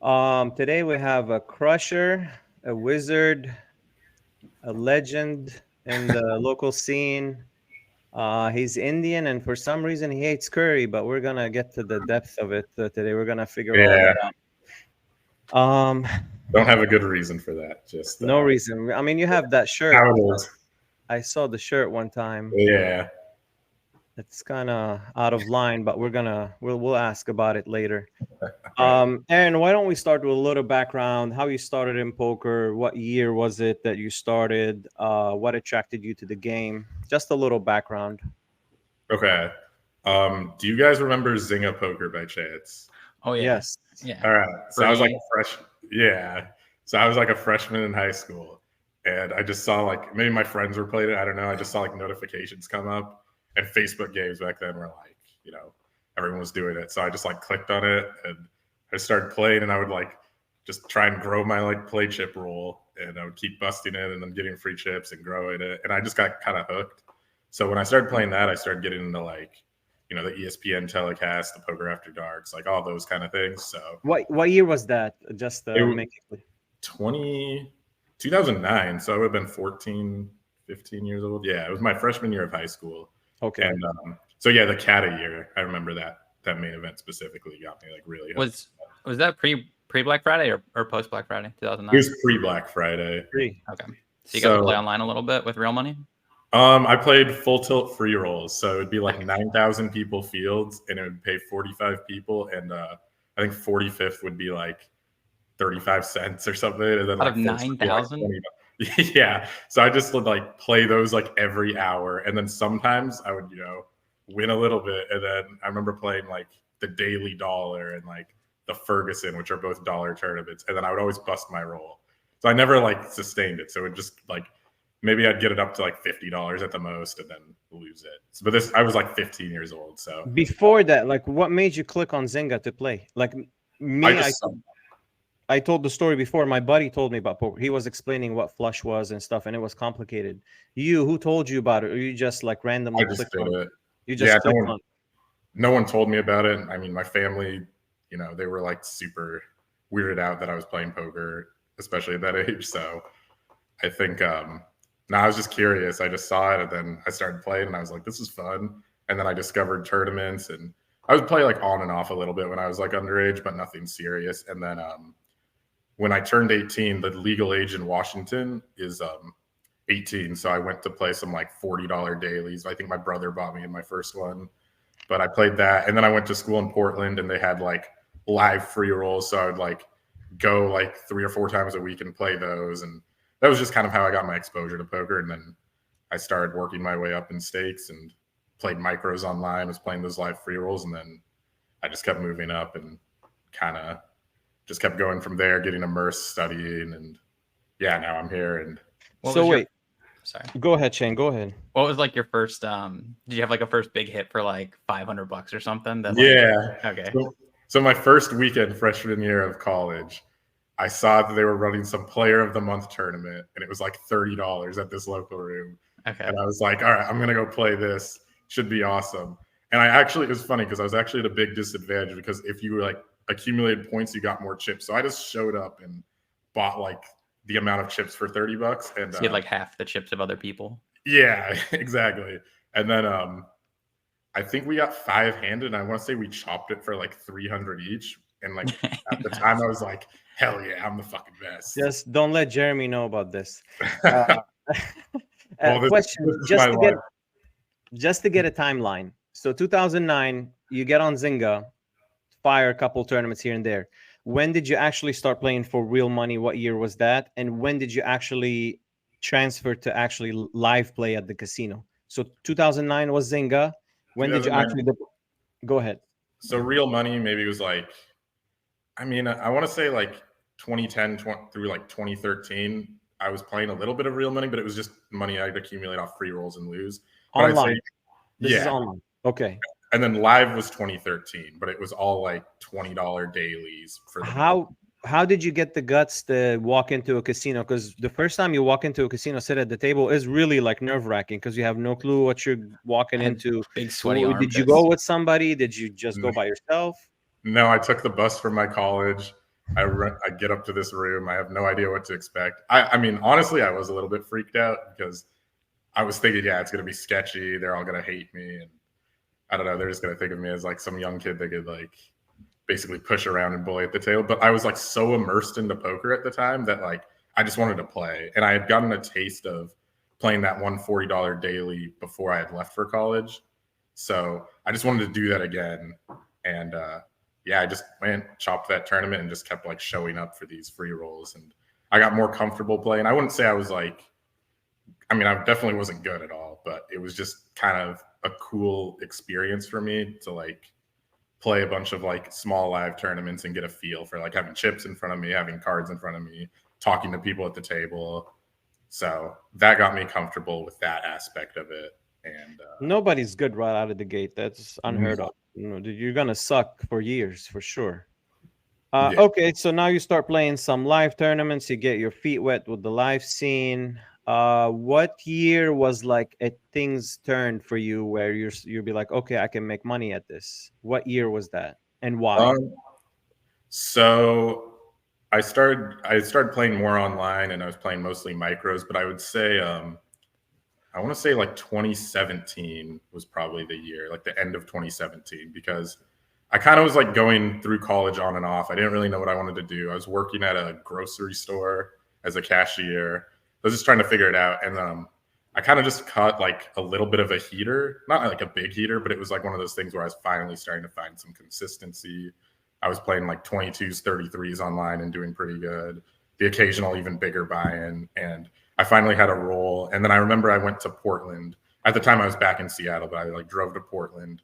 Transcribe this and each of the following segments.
Today we have a crusher, a wizard, a legend in the local scene. He's Indian, and for some reason he hates curry, but we're gonna get to the depth of it today. We're gonna figure all Yeah, that out. don't have a good reason for that. Just No reason. I mean, you have that shirt. how it is. I saw the shirt one time. Yeah. It's kind of out of line, but we'll ask about it later. Right. Aaron, why don't we start with a little background? How you started in poker? What year was it that you started? What attracted you to the game? Just a little background. Okay. Do you guys remember Zynga Poker by chance? Oh yeah. Yes. Yeah. All right. So I was like a freshman. Yeah. So I was like a freshman in high school, and I just saw like maybe my friends were playing it. I don't know. I just saw like notifications come up, and Facebook games back then were like, everyone was doing it. So I just like clicked on it, and I started playing, and I would like just try and grow my like play chip roll, and I would keep busting it, and then getting free chips and growing it, and I just got kind of hooked. So when I started playing that, I started getting into like, the ESPN telecast, the Poker After Darks, like all those kind of things. So What year was that? Just it was make it 2009. So I would have been 14, 15 years old. Yeah, it was my freshman year of high school. okay. And so yeah, the Cata year, I remember that main event specifically got me like really hooked. Was that pre Black Friday or post Black Friday 2009? It was pre Black Friday. Okay. So you got to play online a little bit with real money? I played full tilt free rolls, so it'd be like 9,000 people fields, and it would pay 45 people, and I think 45th would be like 35 cents or something, and then out of 9,000. Like yeah, so I just would like play those like every hour, and then sometimes I would win a little bit, and then I remember playing like the Daily Dollar and like the Ferguson, which are both dollar tournaments, and then I would always bust my roll, so I never like sustained it, so it just like. Maybe I'd get it up to like $50 at the most and then lose it. So, but I was like 15 years old. So before that, like what made you click on Zynga to play? Like me, I told the story before. My buddy told me about poker. He was explaining what flush was and stuff, and it was complicated. Who told you about it? Or you just like randomly clicked on it? You just clicked on it. No one told me about it. I mean, my family, they were like super weirded out that I was playing poker, especially at that age. So I think no, I was just curious. I just saw it, and then I started playing, and I was like, this is fun. And then I discovered tournaments, and I would play like on and off a little bit when I was like underage, but nothing serious. And then when I turned 18, the legal age in Washington is 18. So I went to play some like $40 dailies. I think my brother bought me in my first one, but I played that. And then I went to school in Portland, and they had like live free rolls. So I would like go like 3 or 4 times a week and play those. And that was just kind of how I got my exposure to poker. And then I started working my way up in stakes and played micros online, was playing those live free rolls. And then I just kept moving up and kind of just kept going from there, getting immersed, studying. And yeah, now I'm here. And sorry. Go ahead, Shane. Go ahead. What was like your first, did you have like a first big hit for like $500 or something? Yeah. Okay. So my first weekend freshman year of college, I saw that they were running some Player of the Month tournament, and it was like $30 at this local room. Okay. And I was like, all right, I'm going to go play this. Should be awesome. And it was funny because I was actually at a big disadvantage because if you like accumulated points, you got more chips. So I just showed up and bought like the amount of chips for $30. And so you had like half the chips of other people. Yeah, exactly. And then I think we got 5-handed, and I want to say we chopped it for like 300 each. And like at the time I was like, hell yeah, I'm the fucking best. Just don't let Jeremy know about this. Well, question, just to get a timeline. So 2009, you get on Zynga, fire a couple tournaments here and there. When did you actually start playing for real money? What year was that? And when did you actually transfer to actually live play at the casino? So 2009 was Zynga. When did you actually go ahead? So real money maybe was like, I mean, I want to say like 2010 through like 2013, I was playing a little bit of real money, but it was just money I'd accumulate off free rolls and lose. Online. This is online. Okay. And then live was 2013, but it was all like $20 dailies for how did you get the guts to walk into a casino? Because the first time you walk into a casino, sit at the table is really like nerve-wracking because you have no clue what you're walking into. Big sweaty armpits. Did you go with somebody? Did you just go by yourself? No, I took the bus from my college, I get up to this room. I have no idea what to expect. I mean, honestly, I was a little bit freaked out because I was thinking, yeah, it's going to be sketchy. They're all going to hate me. And I don't know. They're just going to think of me as like some young kid they could like basically push around and bully at the table. But I was like so immersed into poker at the time that like I just wanted to play. And I had gotten a taste of playing that $140 daily before I had left for college. So I just wanted to do that again. And yeah, I just went, chopped that tournament and just kept like showing up for these free rolls. And I got more comfortable playing. I wouldn't say I was like, I mean, I definitely wasn't good at all, but it was just kind of a cool experience for me to like play a bunch of like small live tournaments and get a feel for like having chips in front of me, having cards in front of me, talking to people at the table. So that got me comfortable with that aspect of it. And nobody's good right out of the gate. That's unheard of. You know, you're gonna suck for years for sure. Yeah. Okay, so now you start playing some live tournaments. You get your feet wet with the live scene. What year was like things turned for you where you'll be like, okay, I can make money at this? What year was that, and why? So I started playing more online, and I was playing mostly micros. But I would say I want to say like 2017 was probably the year, like the end of 2017, because I kind of was like going through college on and off. I didn't really know what I wanted to do. I was working at a grocery store as a cashier. I was just trying to figure it out. And I kind of just caught like a little bit of a heater, not like a big heater, but it was like one of those things where I was finally starting to find some consistency. I was playing like 22s, 33s online and doing pretty good. The occasional even bigger buy-in. And I finally had a roll. And then I remember I went to Portland. At the time I was back in Seattle, but I like drove to Portland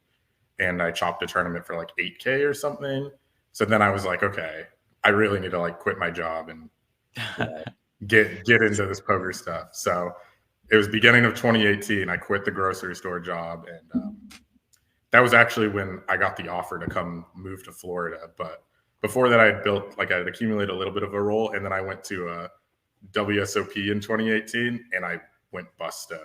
and I chopped a tournament for like 8K or something. So then I was like, okay, I really need to like quit my job and get into this poker stuff. So it was beginning of 2018. I quit the grocery store job, and that was actually when I got the offer to come move to Florida. But before that, I had built like I had accumulated a little bit of a roll, and then I went to WSOP in 2018, and I went busto.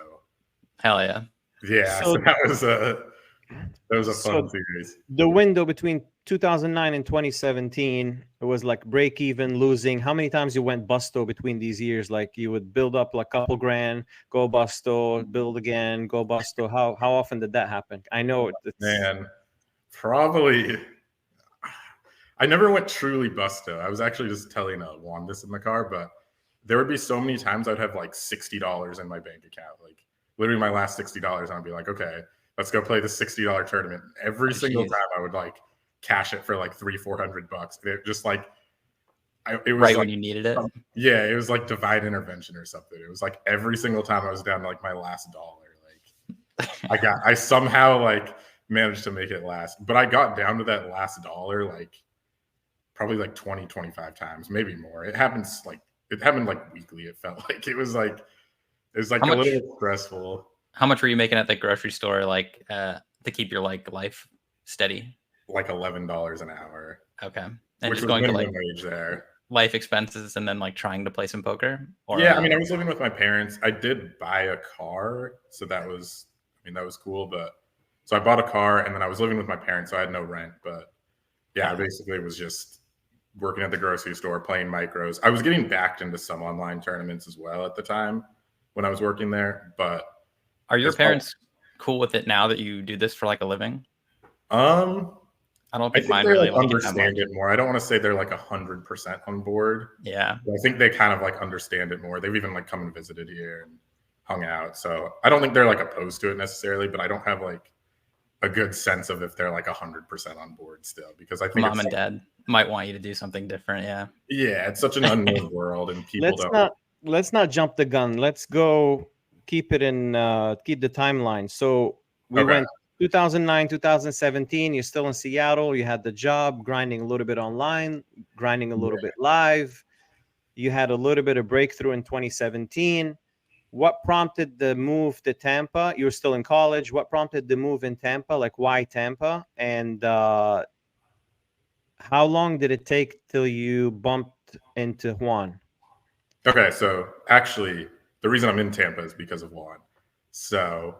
Hell yeah! Yeah, so that was a fun series. The window between 2009 and 2017, it was like break even, losing. How many times you went busto between these years? Like you would build up like a couple grand, go busto, build again, go busto. How often did that happen? I know man, probably. I never went truly busto. I was actually just telling Juan this in the car, but there would be so many times I'd have like $60 in my bank account, like literally my last $60, and I'd be like, okay, let's go play the $60 tournament. Every single time I would like cash it for like $300-400. It just like it was right like, when you needed it. Yeah, it was like divine intervention or something. It was like every single time I was down to like my last dollar. Like I somehow like managed to make it last, but I got down to that last dollar like probably like 20-25 times, maybe more. It happened like weekly. It felt like it was like a little stressful. How much were you making at the grocery store, like to keep your like life steady? Like $11 an hour. Okay, and which just was going to minimum like wage there. Life expenses, and then like trying to play some poker. Or, yeah, I mean, I was living with my parents. I did buy a car, so that was cool. But so I bought a car, and then I was living with my parents, so I had no rent. But yeah, basically it was just working at the grocery store, playing micros. I was getting backed into some online tournaments as well at the time when I was working there. But are your parents cool with it now that you do this for like a living? I don't think mine they really like understand it more. I don't want to say they're like 100% on board. Yeah, I think they kind of like understand it more. They've even like come and visited here and hung out. So I don't think they're like opposed to it necessarily, but I don't have like a good sense of if they're like 100% on board still, because I think mom and dad might want you to do something different. Yeah, it's such an unknown world, and people let's not jump the gun. Let's go keep the timeline. So we went 2009, 2017, you're still in Seattle. You had the job, grinding a little bit online, grinding a little bit live. You had a little bit of breakthrough in 2017. What prompted the move to Tampa? You were still in college. What prompted the move in Tampa? Like, why Tampa? And how long did it take till you bumped into Juan? Okay, so actually, the reason I'm in Tampa is because of Juan. So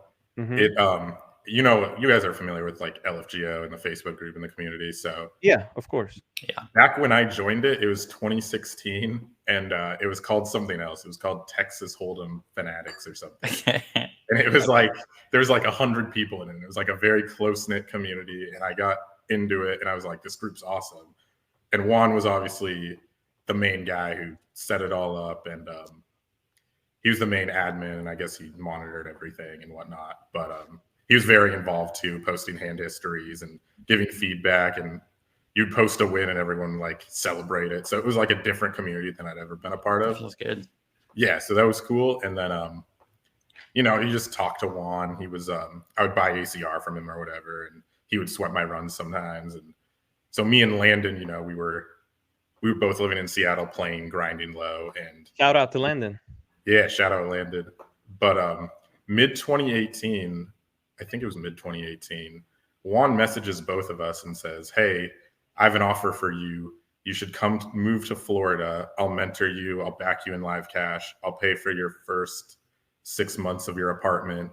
you know, you guys are familiar with like LFGO and the Facebook group and the community. So Yeah, of course. Yeah. back when I joined it, it was 2016, and it was called something else. It was called Texas Hold'em Fanatics or something. And it was like there was like 100 people in it. It was like a very close knit community, and I got into it, and I was like, this group's awesome. And Juan was obviously the main guy who set it all up, and he was the main admin, and I guess he monitored everything and whatnot. But he was very involved too, posting hand histories and giving feedback, and you'd post a win and everyone like celebrate it. So it was like a different community than I'd ever been a part of. Feels good. Yeah, so that was cool. And then you know, you just talk to Juan. He was I would buy ACR from him or whatever, and he would sweat my runs sometimes. And so me and Landon, you know, we were both living in Seattle, playing grinding low. And Shout out to Landon. yeah, shout out Landon. But mid 2018, I think it was mid 2018, Juan messages both of us and says, "Hey, I have an offer for you. You should move to Florida. I'll mentor you. I'll back you in live cash. I'll pay for your first 6 months of your apartment,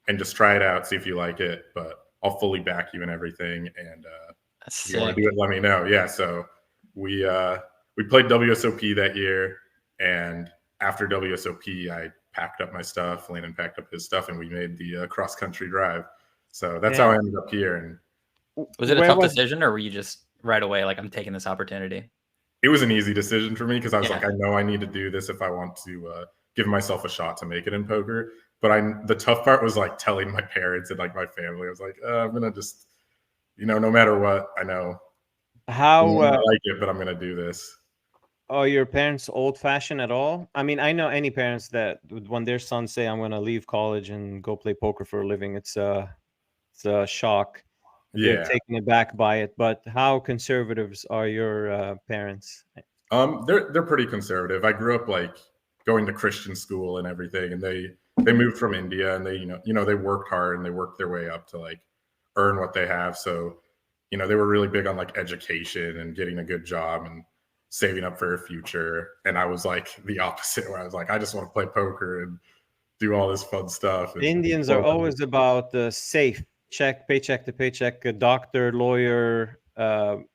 and just try it out, see if you like it. But I'll fully back you in everything. And if you want to do it, let me know." Yeah. So we played WSOP that year, and after WSOP, I packed up my stuff. Landon packed up his stuff, and we made the cross country drive. So that's how I ended up here. And was it a tough decision, or were you just right away like, I'm taking this opportunity? It was an easy decision for me because I was like, I know I need to do this if I want to give myself a shot to make it in poker. But the tough part was like telling my parents and like my family. I was like, I'm gonna just, you know, no matter what, I know how I like it, but I'm gonna do this. Are your parents old-fashioned at all? I mean, I know any parents that when their sons say, "I'm gonna leave college and go play poker for a living," it's a shock. They're taken aback by it. But how conservatives are your parents? They're pretty conservative. I grew up like going to Christian school and everything, and they moved from India, and they you know they worked hard and they worked their way up to like earn what they have. So you know they were really big on like education and getting a good job and saving up for a future. And I was like the opposite, where I was like, I just want to play poker and do all this fun stuff. And Indians are always about safe, paycheck to paycheck, a doctor, lawyer,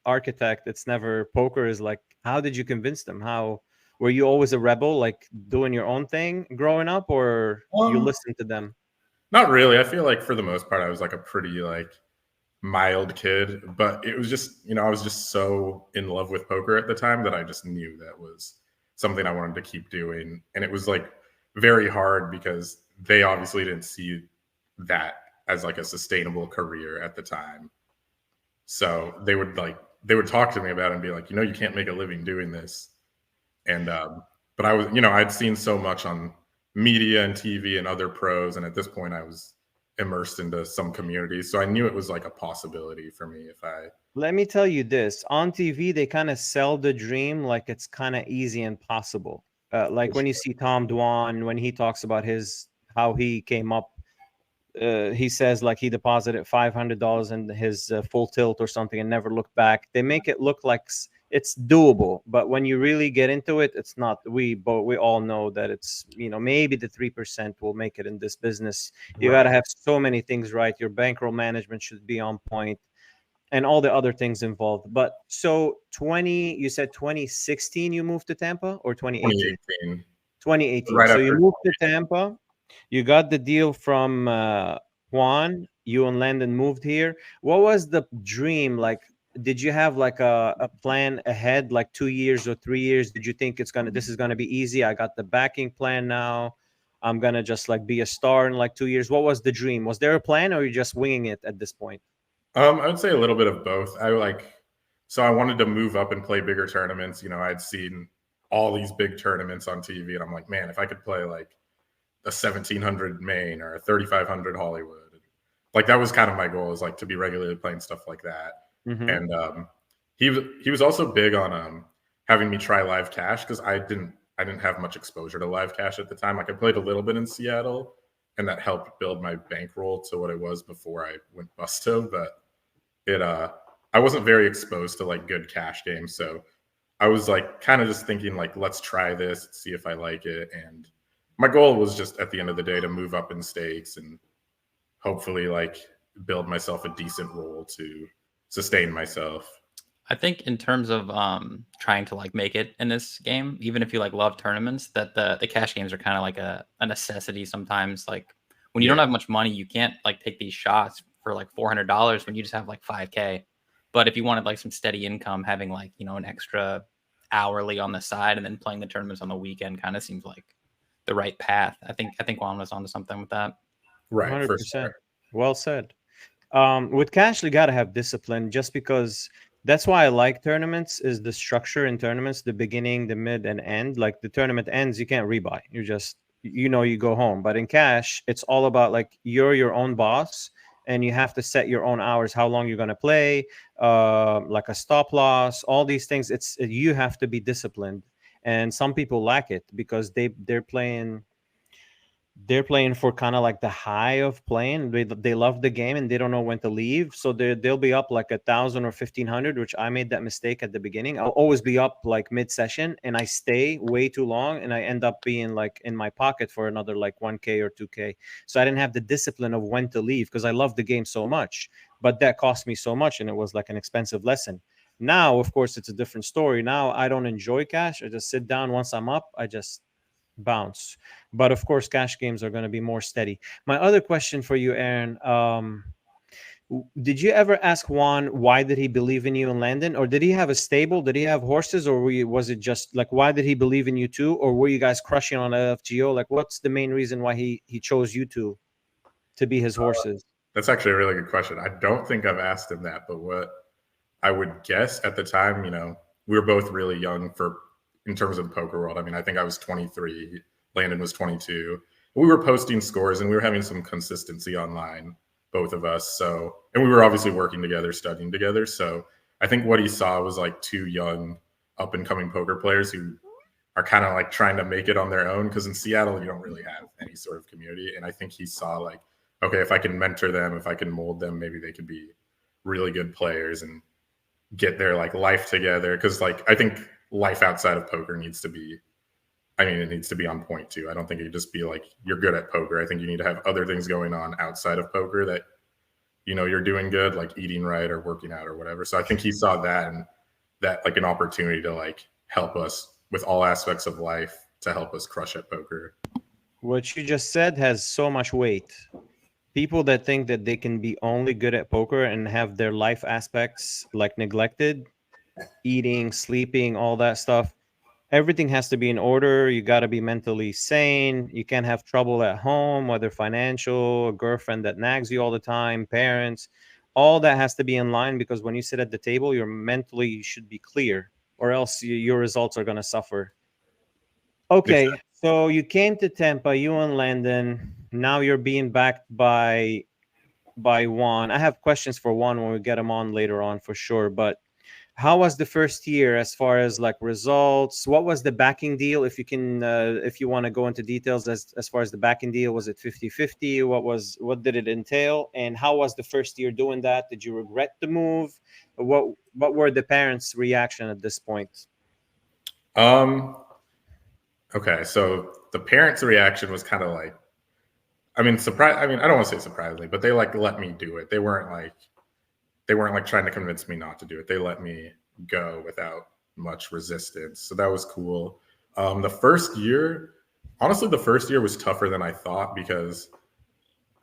architect. It's never poker. Is like, how did you convince them? How were you always a rebel, like doing your own thing growing up, or you listened to them? Not really. I feel like for the most part, I was like a pretty like mild kid, but it was just, you know, I was just so in love with poker at the time that I just knew that was something I wanted to keep doing. And it was like very hard because they obviously didn't see that as like a sustainable career at the time. So they would talk to me about it and be like, you know, you can't make a living doing this. And but I was, you know, I'd seen so much on media and TV and other pros, and at this point I was immersed into some communities, so I knew it was like a possibility for me if I. Let me tell you this: on TV, they kind of sell the dream like it's kind of easy and possible. Like when you see Tom Dwan, when he talks about how he came up, he says like he deposited $500 in his full tilt or something and never looked back. They make it look like it's doable, but when you really get into it, it's not. We all know that it's, you know, maybe the 3% will make it in this business. You got to have so many things right. Your bankroll management should be on point, and all the other things involved. But so you said 2016 you moved to Tampa, or 2018? 2018. Right, so you moved to Tampa. You got the deal from Juan. You and Landon moved here. What was the dream like? Did you have like a plan ahead, like 2 years or 3 years? Did you think this is gonna be easy? I got the backing plan now. I'm gonna just like be a star in like 2 years. What was the dream? Was there a plan, or are you just winging it at this point? I would say a little bit of both. So I wanted to move up and play bigger tournaments. You know, I'd seen all these big tournaments on TV, and I'm like, man, if I could play like a 1700 Maine or a 3500 Hollywood, like that was kind of my goal, is like to be regularly playing stuff like that. Mm-hmm. And he was also big on having me try live cash, because I didn't have much exposure to live cash at the time. Like I played a little bit in Seattle, and that helped build my bankroll to what it was before I went busto. But I wasn't very exposed to like good cash games, so I was like kind of just thinking like, let's try this, see if I like it. And my goal was just at the end of the day to move up in stakes and hopefully like build myself a decent role to sustain myself. I think in terms of trying to like make it in this game, even if you like love tournaments, that the cash games are kind of like a necessity sometimes. Like when you don't have much money, you can't like take these shots for like $400 when you just have like 5K. But if you wanted like some steady income, having like, you know, an extra hourly on the side and then playing the tournaments on the weekend kind of seems like the right path. I think Juan was onto something with that. Right, 100%. for sure. Well said. With cash, you got to have discipline, just because that's why I like tournaments, is the structure in tournaments, the beginning, the mid, and end. Like the tournament ends, you can't rebuy. You just, you know, you go home. But in cash, it's all about like you're your own boss, and you have to set your own hours, how long you're going to play, like a stop loss, all these things. You have to be disciplined. And some people lack it because they're playing for kind of like the high of playing. They love the game and they don't know when to leave, so they'll be up like 1,000 or 1,500, which I made that mistake at the beginning. I'll always be up like mid-session and I stay way too long, and I end up being like in my pocket for another like 1K or 2K. So I didn't have the discipline of when to leave because I love the game so much, but that cost me so much and it was like an expensive lesson. Now of course it's a different story. Now I don't enjoy cash. I just sit down. Once I'm up, I just bounce. But of course, cash games are going to be more steady. My other question for you, Aaron, did you ever ask Juan why did he believe in you in Landon, or did he have a stable? Did he have horses, or was it just like why did he believe in you too, or were you guys crushing on FGO? Like, what's the main reason why he chose you two to be his horses? That's actually a really good question. I don't think I've asked him that, but what I would guess at the time, you know, we were both really young in terms of the poker world. I mean, I think I was 23, Landon was 22. We were posting scores and we were having some consistency online, both of us. So, and we were obviously working together, studying together. So I think what he saw was like two young up and coming poker players who are kind of like trying to make it on their own. Cause in Seattle, you don't really have any sort of community. And I think he saw like, okay, if I can mentor them, if I can mold them, maybe they could be really good players and get their like life together. Cause like, I think life outside of poker needs to be, I mean, it needs to be on point too. I don't think it just be like, you're good at poker. I think you need to have other things going on outside of poker that, you know, you're doing good, like eating right or working out or whatever. So I think he saw that and that like an opportunity to like help us with all aspects of life to help us crush at poker. What you just said has so much weight. People that think that they can be only good at poker and have their life aspects like neglected, eating, sleeping, all that stuff, everything has to be in order. You got to be mentally sane. You can't have trouble at home, whether financial, a girlfriend that nags you all the time, parents. All that has to be in line, because when you sit at the table, you should be clear, or else your results are going to suffer. Okay, Exactly. so you came to Tampa, you and Landon. Now you're being backed by Juan. I have questions for Juan when we get him on later on for sure, but how was the first year as far as like results? What was the backing deal? If you can, if you want to go into details as far as the backing deal, was it 50-50? What did it entail? And how was the first year doing that? Did you regret the move? What were the parents' reaction at this point? Okay, so the parents' reaction was kind of like, I mean, surprise. I mean, I don't want to say surprisingly, but they like let me do it. They weren't like trying to convince me not to do it. They let me go without much resistance. So that was cool. The first year was tougher than I thought because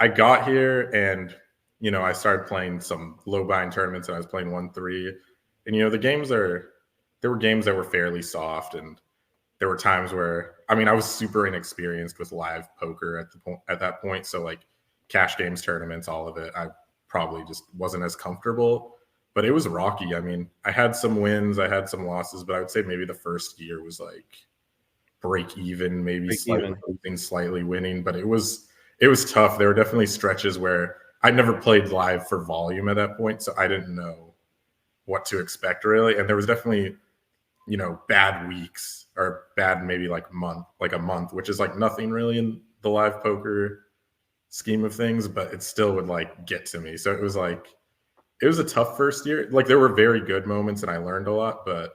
I got here and, you know, I started playing some low bind tournaments and I was playing 1-3. And, you know, there were games that were fairly soft, and there were times where, I mean, I was super inexperienced with live poker at that point. So like cash games tournaments, all of it, I probably just wasn't as comfortable, but it was rocky. I mean, I had some wins, I had some losses, but I would say maybe the first year was like break even, maybe slightly winning, but it was tough. There were definitely stretches where I never played live for volume at that point, so I didn't know what to expect really. And there was definitely, you know, bad weeks or bad maybe like a month, which is like nothing really in the live poker scheme of things, but it still would like get to me. So it was a tough first year. Like there were very good moments and I learned a lot, but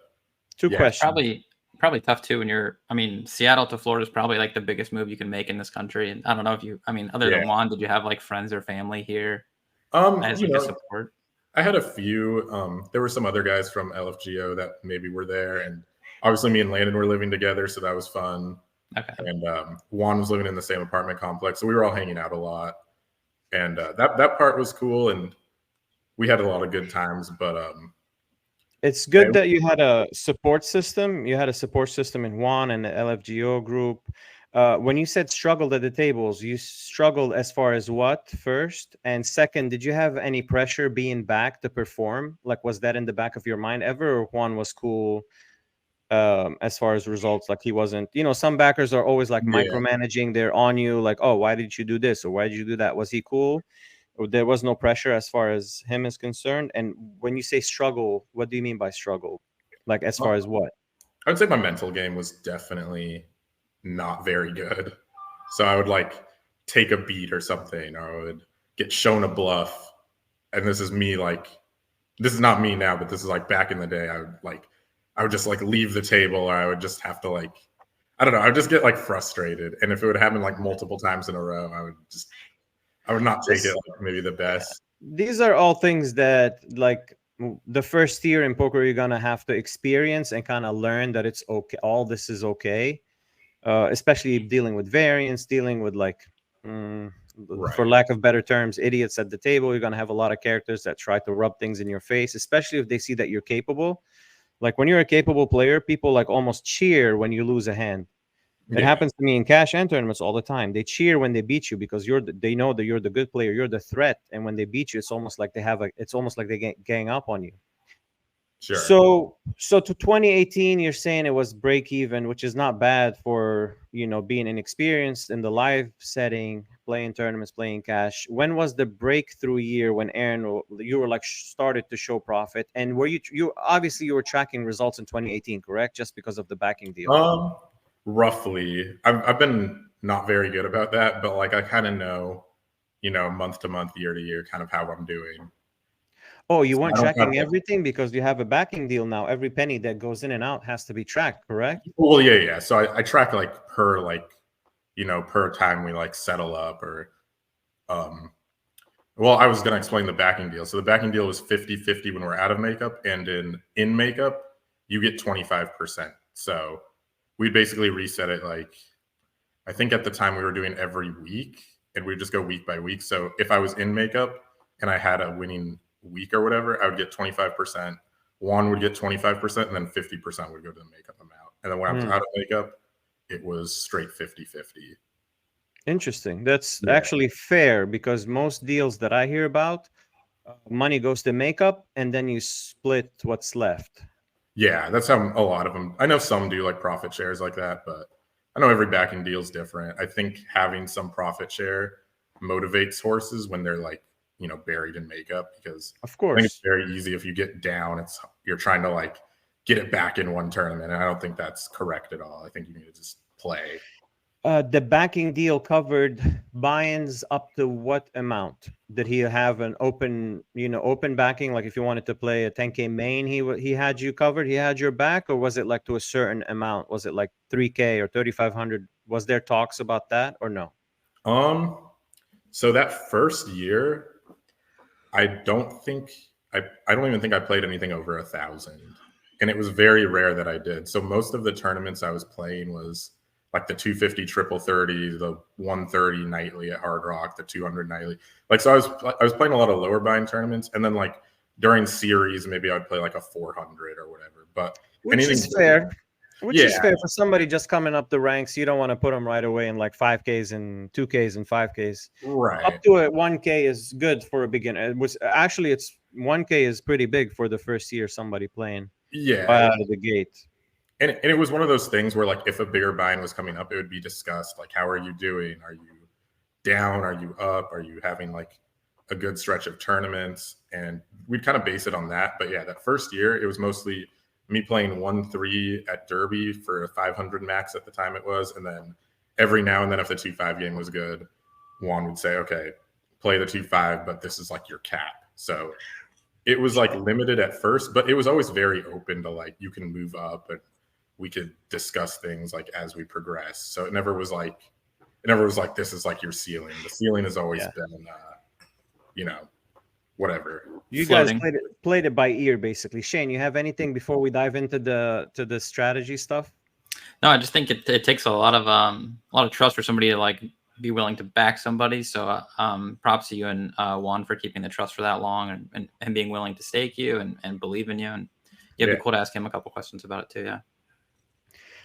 Two questions. Probably tough too when I mean, Seattle to Florida is probably like the biggest move you can make in this country. And I don't know if other than Juan, did you have like friends or family here? as You like a know, support? I had a few. There were some other guys from LFGO that maybe were there, and obviously me and Landon were living together, so that was fun. Okay. And Juan was living in the same apartment complex, so we were all hanging out a lot, and that part was cool, and we had a lot of good times. But It's good that you had a support system. You had a support system in Juan and the LFGO group. When you said struggled at the tables, you struggled as far as what first? And second, did you have any pressure being back to perform? Like, was that in the back of your mind ever? Or Juan was cool as far as results? Like, he wasn't, some backers are always like micromanaging. They're on you, like, oh, why did you do this? Or why did you do that? Was he cool? Or there was no pressure as far as him is concerned? And when you say struggle, what do you mean by struggle? Like, as far as what? I would say my mental game was definitely not very good. So I would like take a beat or something, or I would get shown a bluff. And this is me, like, this is not me now, but this is like back in the day. I would just like leave the table, or I would just have to like, I don't know, I would just get like frustrated. And if it would happen like multiple times in a row, I would not take it like maybe the best. These are all things that, like, the first year in poker, you're gonna have to experience and kind of learn that it's okay. All this is okay, especially dealing with variance, dealing with like, for lack of better terms, idiots at the table. You're gonna have a lot of characters that try to rub things in your face, especially if they see that you're capable. Like, when you're a capable player, people like almost cheer when you lose a hand. It happens to me in cash and tournaments all the time. They cheer when they beat you because they know that you're the good player, you're the threat, and when they beat you, it's almost like they gang up on you. Sure. So to 2018, you're saying it was break even, which is not bad for being inexperienced in the live setting, playing tournaments, playing cash. When was the breakthrough year when Aaron, you were like started to show profit? And were you obviously you were tracking results in 2018, correct? Just because of the backing deal. Roughly. I've been not very good about that, but like I kind of know, month to month, year to year, kind of how I'm doing. Oh, you weren't tracking everything because you have a backing deal now. Every penny that goes in and out has to be tracked, correct? Well, yeah. So I track like per per time we like settle up, or well, I was going to explain the backing deal. So the backing deal was 50-50 when we're out of makeup, and in makeup you get 25%. So we basically reset it, like, I think at the time we were doing every week, and we'd just go week by week. So if I was in makeup and I had a winning week or whatever, I would get 25%. Juan would get 25%, and then 50% would go to the makeup amount. And then when I was out of makeup, it was straight 50-50. Interesting. That's actually fair, because most deals that I hear about, money goes to makeup and then you split what's left. Yeah, that's how a lot of them. I know some do like profit shares like that, but I know every backing deal is different. I think having some profit share motivates horses when they're like, buried in makeup, because of course I think it's very easy if you get down, you're trying to like get it back in one tournament. And I don't think that's correct at all. I think you need to just play. The backing deal covered buy-ins up to what amount? Did he have an open backing? Like if you wanted to play a 10K main, he had you covered, he had your back, or was it like to a certain amount? Was it like 3K or 3,500? Was there talks about that or no? So that first year, I don't even think I played anything over 1,000, and it was very rare that I did. So most of the tournaments I was playing was like the 250 triple 30, the 130 nightly at Hard Rock, the 200 nightly. Like, so I was playing a lot of lower bind tournaments, and then like during series, maybe I'd play like a 400 or whatever. But which is fair. Which is fair for somebody just coming up the ranks. You don't want to put them right away in like 5Ks and 2Ks and 5Ks. Right. Up to a 1K is good for a beginner. It's 1K is pretty big for the first year somebody playing. Out of the gate. And it was one of those things where like if a bigger buy-in was coming up, it would be discussed. Like, how are you doing? Are you down? Are you up? Are you having like a good stretch of tournaments? And we'd kind of base it on that. But yeah, that first year, it was mostly me playing 1-3 at Derby for a 500 max at the time it was. And then every now and then, if the 2-5 game was good, Juan would say, okay, play the 2-5, but this is like your cap. So it was like limited at first, but it was always very open to like, you can move up and we could discuss things like as we progress. So it never was like, this is like your ceiling. The ceiling has always been, whatever. You Floating. guys played it by ear, basically. Shane, you have anything before we dive into the strategy stuff? No, I just think it takes a lot of trust for somebody to like be willing to back somebody. So props to you and Juan for keeping the trust for that long and being willing to stake you and believe in you. And it'd be cool to ask him a couple questions about it too.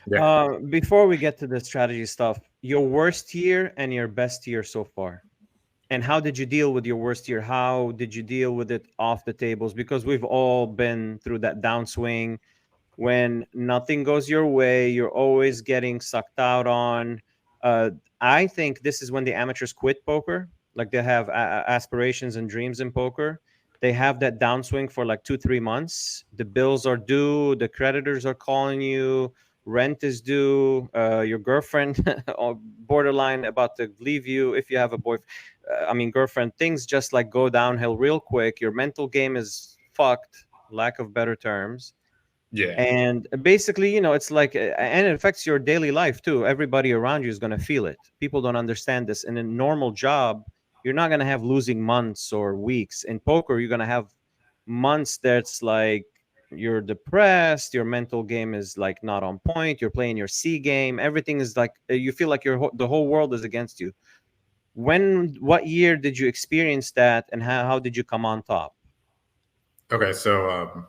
Yeah. Before we get to the strategy stuff, your worst year and your best year so far. And how did you deal with your worst year? How did you deal with it off the tables? Because we've all been through that downswing when nothing goes your way. You're always getting sucked out on. I think this is when the amateurs quit poker. Like they have aspirations and dreams in poker. They have that downswing for like 2-3 months. The bills are due. The creditors are calling you. Rent is due. Your girlfriend borderline about to leave you if you have a girlfriend. Things just like go downhill real quick. Your mental game is fucked, lack of better terms. Yeah. And basically, it's like, and it affects your daily life too. Everybody around you is going to feel it. People don't understand this. In a normal job, you're not going to have losing months or weeks. In poker, you're going to have months that's like, you're depressed, your mental game is like not on point, you're playing your C game, everything is like you feel like the whole world is against you. What year did you experience that, and how did you come on top? Okay, so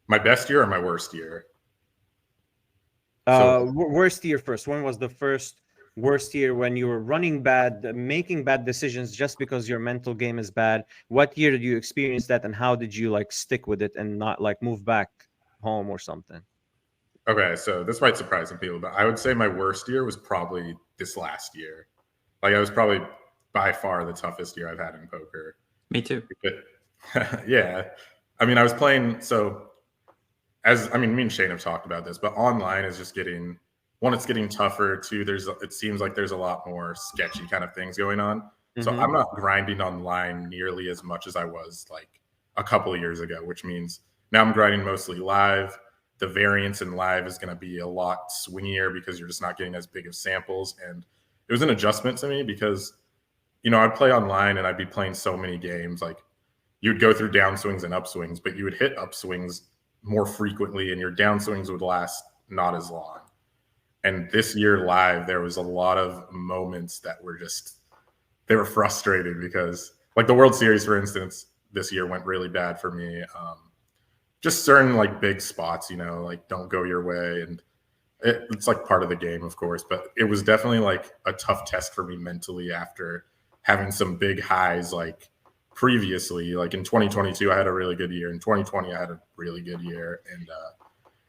my best year or my worst year? Worst year first. When was the first worst year when you were running bad, making bad decisions just because your mental game is bad? What year did you experience that, and how did you like stick with it and not like move back home or something? Okay, so this might surprise some people, but I would say my worst year was probably this last year. Like I was probably by far the toughest year I've had in poker. Me too. Yeah. I mean, I was playing, me and Shane have talked about this, but online is just getting, one, it's getting tougher. Two, it seems like there's a lot more sketchy kind of things going on. Mm-hmm. So I'm not grinding online nearly as much as I was like a couple of years ago, which means now I'm grinding mostly live. The variance in live is going to be a lot swingier because you're just not getting as big of samples. And it was an adjustment to me because, I'd play online and I'd be playing so many games. Like you'd go through downswings and upswings, but you would hit upswings more frequently and your downswings would last not as long. And this year live, there was a lot of moments that were they were frustrated because like the World Series, for instance, this year went really bad for me. Just certain like big spots, like don't go your way. And it's like part of the game, of course, but it was definitely like a tough test for me mentally after having some big highs like previously. Like in 2022, I had a really good year. In 2020, I had a really good year. And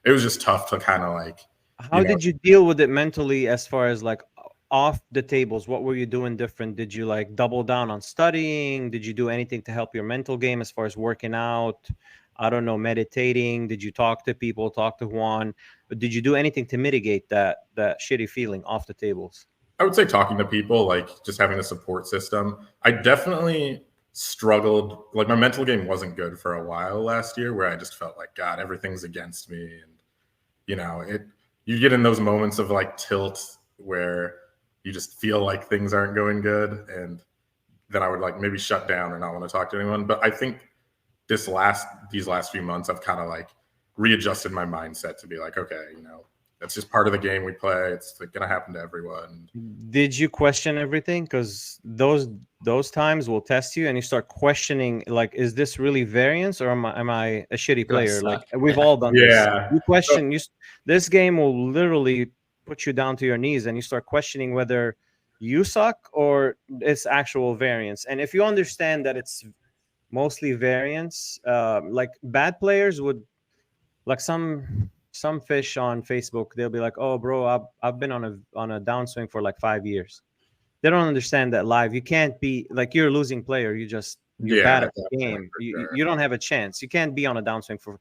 it was just tough to kind of like. How did you deal with it mentally as far as like off the tables? What were you doing different? Did you like double down on studying? Did you do anything to help your mental game as far as working out? I don't know, meditating? Did you talk to people, talk to Juan? Did you do anything to mitigate that shitty feeling off the tables? I would say talking to people, like just having a support system. I definitely struggled. Like my mental game wasn't good for a while last year where I just felt like, God, everything's against me. And, you get in those moments of like tilt where you just feel like things aren't going good. And then I would like maybe shut down or not want to talk to anyone. But I think these last few months, I've kind of like readjusted my mindset to be like, okay, that's just part of the game we play. It's like going to happen to everyone. Did you question everything? Because those times will test you and you start questioning, like, is this really variance or am I a shitty player? Like we've all done this. You question, this game will literally put you down to your knees and you start questioning whether you suck or it's actual variance. And if you understand that it's mostly variance, like bad players would, like some fish on Facebook, they'll be like, oh bro, I've been on a downswing for like 5 years. They don't understand that live you can't be like, you're a losing player, you're bad at the game. You don't have a chance. You can't be on a downswing for,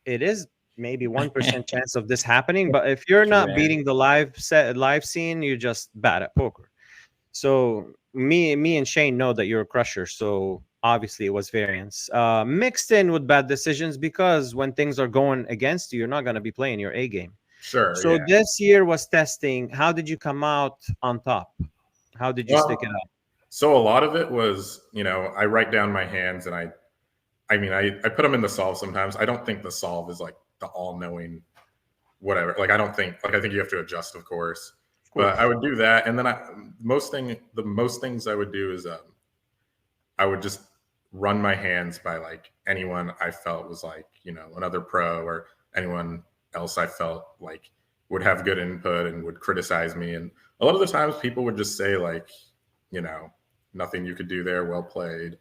it is maybe 1% chance of this happening, but if you're not beating the live scene, you're just bad at poker. So me and Shane know that you're a crusher, so obviously it was variance mixed in with bad decisions, because when things are going against you, you're not going to be playing your A game. Sure. So this year was testing. How did you come out on top? How did you stick it out? So a lot of it was, I write down my hands and I put them in the solve sometimes. I don't think the solve is like the all-knowing whatever. Like I think you have to adjust, of course. But I would do that, and then the most things I would do is I would just run my hands by like anyone I felt was like, another pro or anyone else I felt like would have good input and would criticize me. And a lot of the times people would just say like, nothing you could do there, well played.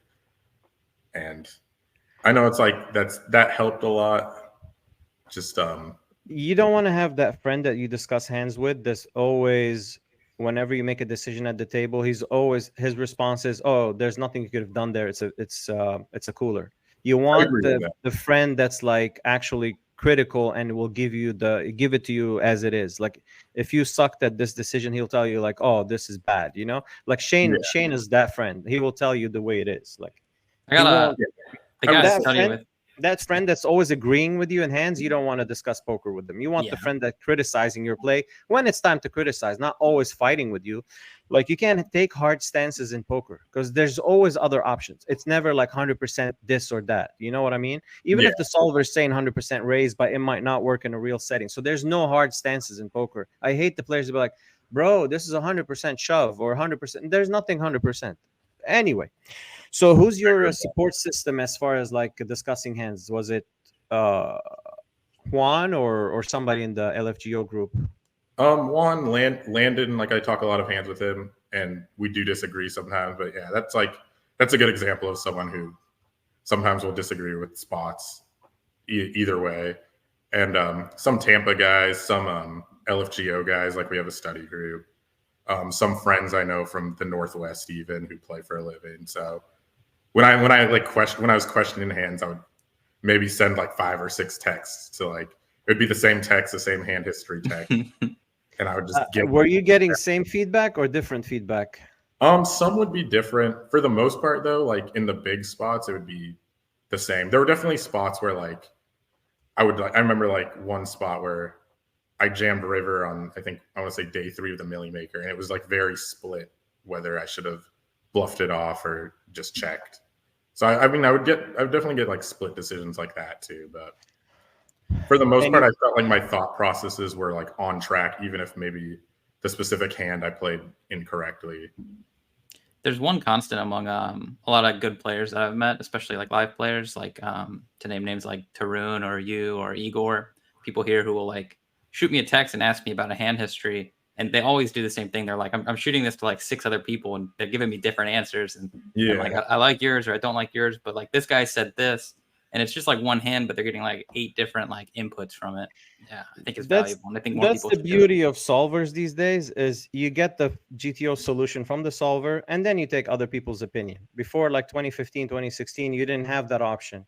And I know it's like that helped a lot. Just you don't want to have that friend that you discuss hands with that's always, whenever you make a decision at the table, his response is, oh, there's nothing you could have done there, it's a cooler. You want the friend that's like actually critical and will give it to you as it is. Like if you sucked at this decision, he'll tell you like, oh, this is bad, like Shane is that friend. He will tell you the way it is. Like I got the guys tell you with that friend that's always agreeing with you in hands, you don't want to discuss poker with them. You want the friend that's criticizing your play when it's time to criticize, not always fighting with you. Like you can't take hard stances in poker because there's always other options. It's never like 100% this or that. You know what I mean? Even if the solver is saying 100% raise, but it might not work in a real setting. So there's no hard stances in poker. I hate the players to be like, bro, this is 100% shove or 100%. There's nothing 100%. Anyway. So who's your support system as far as like discussing hands? Was it Juan or somebody in the LFGO group? Juan, Landon, like I talk a lot of hands with him and we do disagree sometimes, but yeah, that's a good example of someone who sometimes will disagree with spots either way. And some Tampa guys, some LFGO guys, like we have a study group. Some friends I know from the Northwest even who play for a living. So when I was questioning hands, I would maybe send like 5 or 6 texts to like, it would be the same text, the same hand history text. And I would just give. Were you getting same feedback or different feedback? Some would be different. For the most part though, like in the big spots, it would be the same. There were definitely spots where like, I remember like one spot where I jammed river on, I want to say day 3 of the Millie Maker. And it was like very split whether I should have bluffed it off or just checked. So I would definitely get like split decisions like that too. But for the most part, I felt like my thought processes were like on track, even if maybe the specific hand I played incorrectly. There's one constant among a lot of good players that I've met, especially like live players, like to name names like Tarun or you or Igor, people here who will like shoot me a text and ask me about a hand history. And they always do the same thing. They're like, I'm shooting this to like 6 other people and they're giving me different answers. And I'm like, I like yours or I don't like yours. But like this guy said this. And it's just like one hand, but they're getting like 8 different like inputs from it. Yeah, I think it's valuable. And I think more that's the beauty of solvers these days is you get the GTO solution from the solver and then you take other people's opinion. Before like 2015, 2016, you didn't have that option.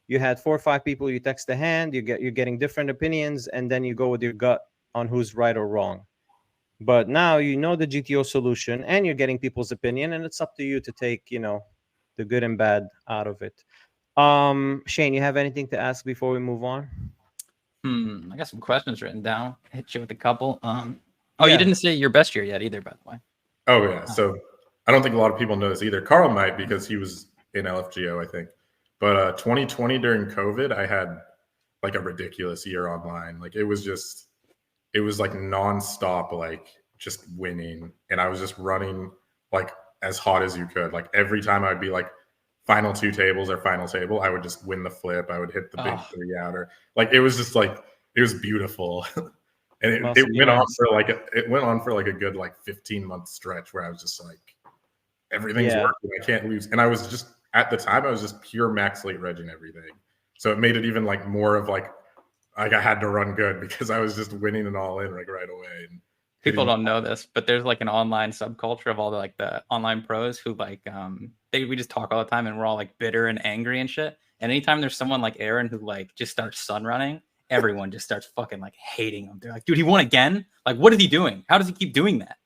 You had 4 or 5 people, you text a hand, you're getting different opinions, and then you go with your gut on who's right or wrong. But now you know the GTO solution and you're getting people's opinion, and it's up to you to take, the good and bad out of it. Shane, you have anything to ask before we move on? I got some questions written down. Hit you with a couple. You didn't say your best year yet either, by the way. Oh yeah. So I don't think a lot of people know this either. Carl might because he was in LFGO, I think. But 2020 during COVID, I had like a ridiculous year online. Like it was like nonstop, like just winning. And I was just running like as hot as you could. Like every time I'd be like final 2 tables or final table, I would just win the flip. I would hit the big 3 outer. Like it was just like, it was beautiful. And it went on for like a good like 15-month stretch where I was just like, everything's working. I can't lose. And I was just, at the time, I was just pure max late regging everything. So it made it even like more of like I had to run good because I was just winning it all in like right away. And people don't know this, but there's like an online subculture of all the online pros who like we just talk all the time and we're all like bitter and angry and shit. And anytime there's someone like Aaron who like just starts sun running, everyone just starts fucking like hating him. They're like, dude, he won again? Like, what is he doing? How does he keep doing that?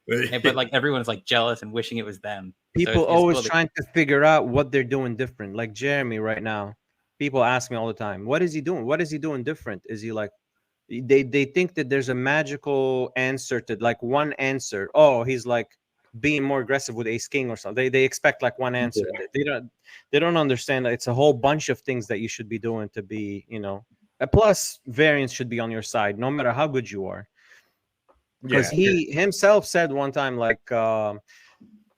But like everyone's like jealous and wishing it was them. People always trying to figure out what they're doing different. Like Jeremy right now. People ask me all the time, what is he doing? What is he doing different? Is he like, they think that there's a magical answer to like one answer. Oh, he's like being more aggressive with ace king or something. They expect like one answer. They don't understand that it's a whole bunch of things that you should be doing to be, plus variance should be on your side no matter how good you are. Because he himself said one time, like,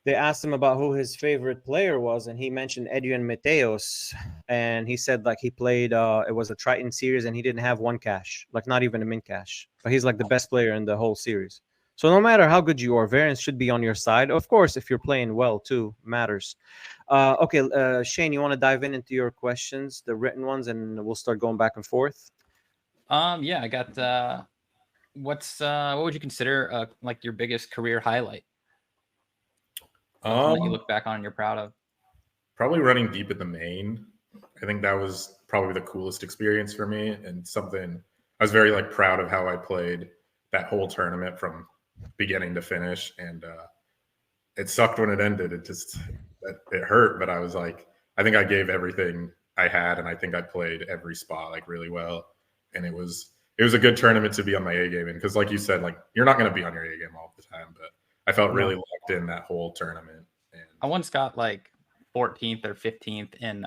they asked him about who his favorite player was, and he mentioned Edwin Mtts, and he said like he played it was a Triton series and he didn't have one cash, like not even a min cash, but he's like the best player in the whole series. So no matter how good you are, variance should be on your side. Of course, if you're playing well too, matters. Okay, Shane, you want to dive into your questions, the written ones, and we'll start going back and forth. Yeah, I got what would you consider like your biggest career highlight? That you look back on and you're proud of? Probably running deep at the main. I think that was probably the coolest experience for me, and something I was very like proud of how I played that whole tournament from beginning to finish. And it sucked when it ended. It hurt, but I was like, I think I gave everything I had, and I think I played every spot like really well. And it was a good tournament to be on my A game in, because like you said, like you're not going to be on your A game all the time, but I felt really locked in that whole tournament. And I once got like 14th or 15th in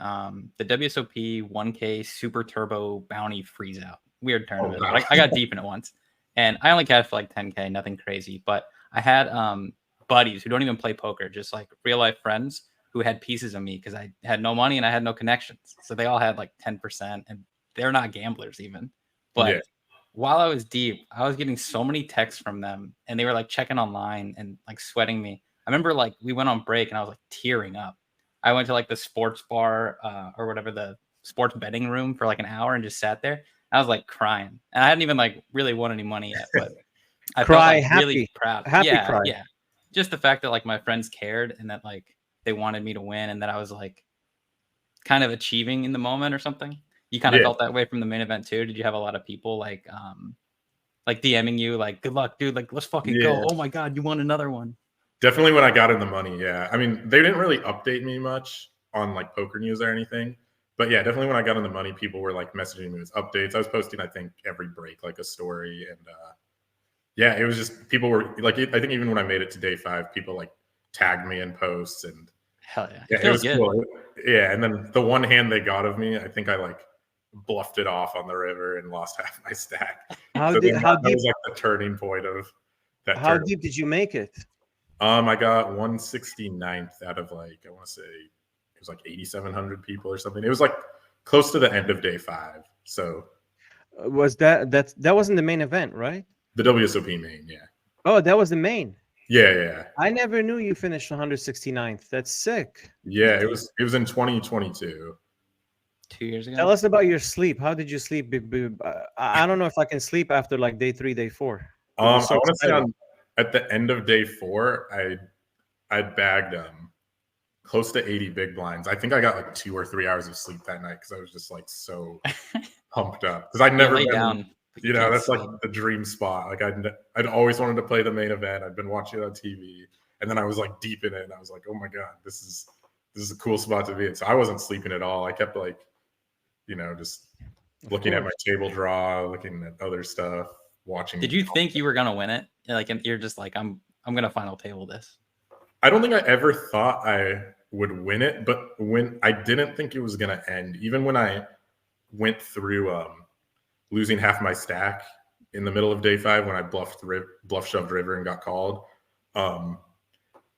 the WSOP 1K Super Turbo Bounty Freeze Out. Weird tournament. Wow. I got deep in it once, and I only cashed for like 10K, nothing crazy. But I had buddies who don't even play poker, just like real life friends who had pieces of me because I had no money and I had no connections. So they all had like 10%, and they're not gamblers even. But while I was deep, I was getting so many texts from them, and they were like checking online and like sweating me. I remember like we went on break and I was like tearing up. I went to like the sports bar or whatever, the sports betting room for like an hour and just sat there. I was like crying, and I hadn't even like really won any money yet, but I felt like really proud. Yeah. Just the fact that like my friends cared and that like they wanted me to win, and that I was like kind of achieving in the moment or something. You kind of felt that way from the main event too. Did you have a lot of people like DMing you like, good luck, dude, like let's fucking go. Oh my God, you won another one. Definitely when I got in the money, yeah. I mean, they didn't really update me much on like poker news or anything. But yeah, definitely when I got in the money, people were like messaging me with updates. I was posting, I think, every break like a story. And yeah, it was just people were like, I think even when I made it to day 5, people like tagged me in posts. And hell yeah. It was good. Cool. Yeah. And then the one hand they got of me, I think I like bluffed it off on the river and lost half my stack. How deep was like the turning point of that. How deep did you make it? I got 169th out of like, I want to say it was like 8,700 people or something. It was like close to the end of day 5. So was that wasn't the main event, right? The WSOP main, yeah. Oh, that was the main. Yeah. I never knew you finished 169th. That's sick. Yeah, it was in 2022. 2 years ago. Tell us about your sleep. How did you sleep? I don't know if I can sleep after like day 3, day 4. I want to say at the end of day 4, I bagged close to 80 big blinds. I think I got like 2 or 3 hours of sleep that night because I was just like so pumped up. Because I'd never lay down. You know, that's like the dream spot. Like I'd always wanted to play the main event. I'd been watching it on TV, and then I was like deep in it, and I was like, oh my God, this is a cool spot to be in. So I wasn't sleeping at all. I kept like, just looking at my table draw, looking at other stuff, watching. Did you think you were gonna win it? Like you're just like, I'm gonna final table this. I don't think I ever thought I would win it, but when I didn't think it was gonna end, even when I went through losing half my stack in the middle of day 5 when I bluff shoved river and got called.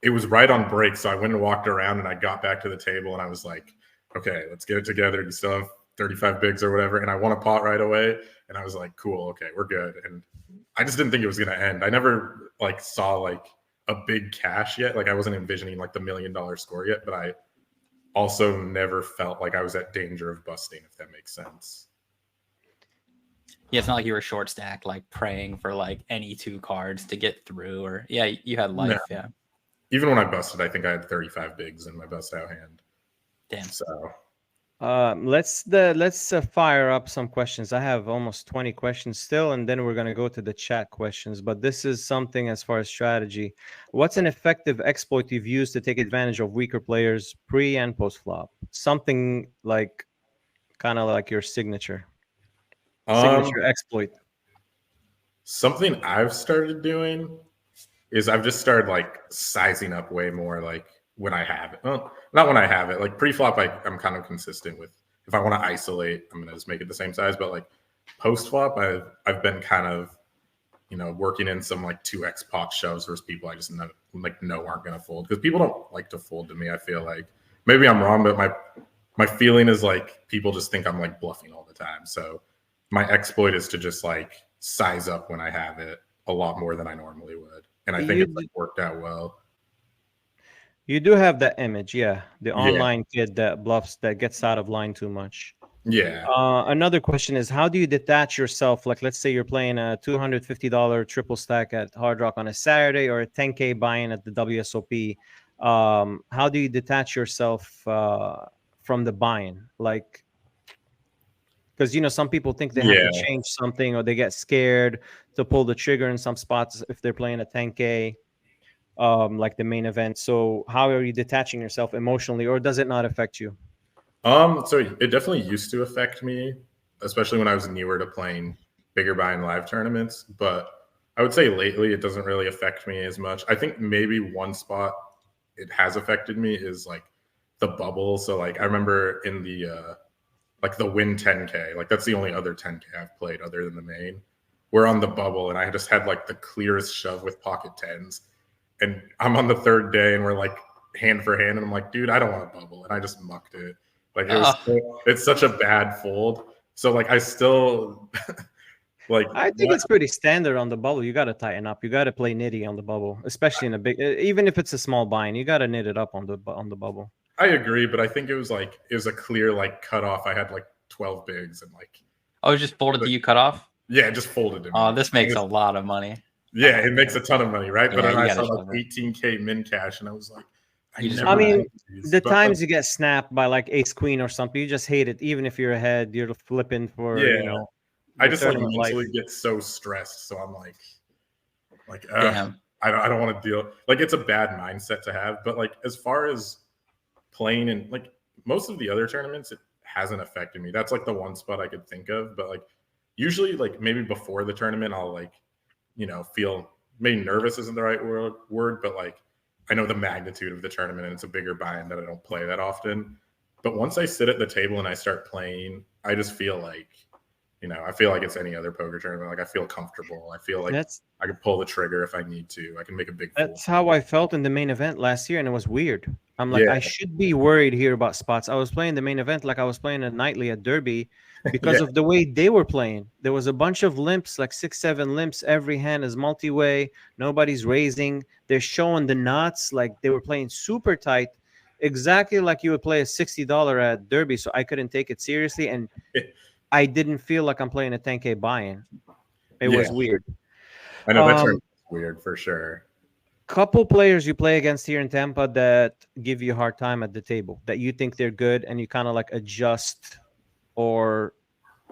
It was right on break, so I went and walked around and I got back to the table and I was like, okay, let's get it together. You still have 35 bigs or whatever, and I won a pot right away. And I was like, cool, okay, we're good. And I just didn't think it was gonna end. I never like saw like a big cash yet. Like I wasn't envisioning like the $1 million score yet, but I also never felt like I was at danger of busting, if that makes sense. Yeah, it's not like you were short stacked, like praying for like any 2 cards to get through, or you had life. No. Yeah. Even when I busted, I think I had 35 bigs in my bust out hand. Damn. So let's fire up some questions. I have almost 20 questions still, and then we're gonna go to the chat questions. But this is something as far as strategy. What's an effective exploit you've used to take advantage of weaker players pre and post flop? Something like kind of like your signature exploit. Something I've started doing is I've just started like sizing up way more like when I have it. Well, not when I have it. Like pre-flop, I'm kind of consistent with. If I want to isolate, I'm gonna just make it the same size. But like post-flop, I've been kind of, working in some like 2x pot shoves versus people I just know aren't gonna fold, because people don't like to fold to me. I feel like maybe I'm wrong, but my feeling is like people just think I'm like bluffing all the time. So my exploit is to just like size up when I have it a lot more than I normally would. And I think it's like worked out well. You do have that image, yeah. The online kid that bluffs, that gets out of line too much. Yeah. Another question is, how do you detach yourself? Like, let's say you're playing a $250 triple stack at Hard Rock on a Saturday, or a 10K buy-in at the WSOP. How do you detach yourself from the buy-in? Like, because some people think they have to change something, or they get scared to pull the trigger in some spots if they're playing a 10K, like the main event. So how are you detaching yourself emotionally, or does it not affect you? So it definitely used to affect me, especially when I was newer to playing bigger buy-in live tournaments. But I would say lately it doesn't really affect me as much. I think maybe one spot it has affected me is like the bubble. So like I remember in the like the win 10K, like that's the only other 10K I've played other than the main. We're on the bubble, and I just had like the clearest shove with pocket tens, and I'm on the third day, and we're like hand for hand, and I'm like, dude, I don't want a bubble, and I just mucked it. Like it's such a bad fold. So like I still like. I think it's pretty standard on the bubble. You got to tighten up. You got to play nitty on the bubble, especially in a big. Even if it's a small buy-in, you got to knit it up on the bubble. I agree, but I think it was a clear like cutoff. I had like 12 bigs and like. Oh, it just folded to you cut off? Yeah, it just folded to me. Oh, this makes a lot of money. Yeah, it makes a ton of money, right? But Yeah, then you I saw gotta like 18K min cash, and I was like, I mean, the times you get snapped by like ace queen or something, you just hate it. Even if you're ahead, you're flipping for I just like mentally get so stressed, so I'm like I don't want to deal. Like it's a bad mindset to have. But like as far as playing in like most of the other tournaments, it hasn't affected me. That's like the one spot I could think of. But like usually, like maybe before the tournament, I'll like feel maybe nervous isn't the right word, but like I know the magnitude of the tournament, and it's a bigger buy-in that I don't play that often. But once I sit at the table and I start playing, I just feel like, I feel like it's any other poker tournament. Like I feel comfortable. I feel like I can pull the trigger if I need to. I can make a big fool. That's how I felt in the main event last year, and it was weird. I'm like, I should be worried here about spots. I was playing the main event like I was playing a nightly at Derby because of the way they were playing. There was a bunch of limps, like 6-7 limps. Every hand is multi-way. Nobody's raising. They're showing the nuts. Like they were playing super tight, exactly like you would play a $60 at Derby. So I couldn't take it seriously, and I didn't feel like I'm playing a 10K buy-in. It was weird. I know that's weird for sure. Couple players you play against here in Tampa that give you a hard time at the table, that you think they're good and you kind of like adjust, or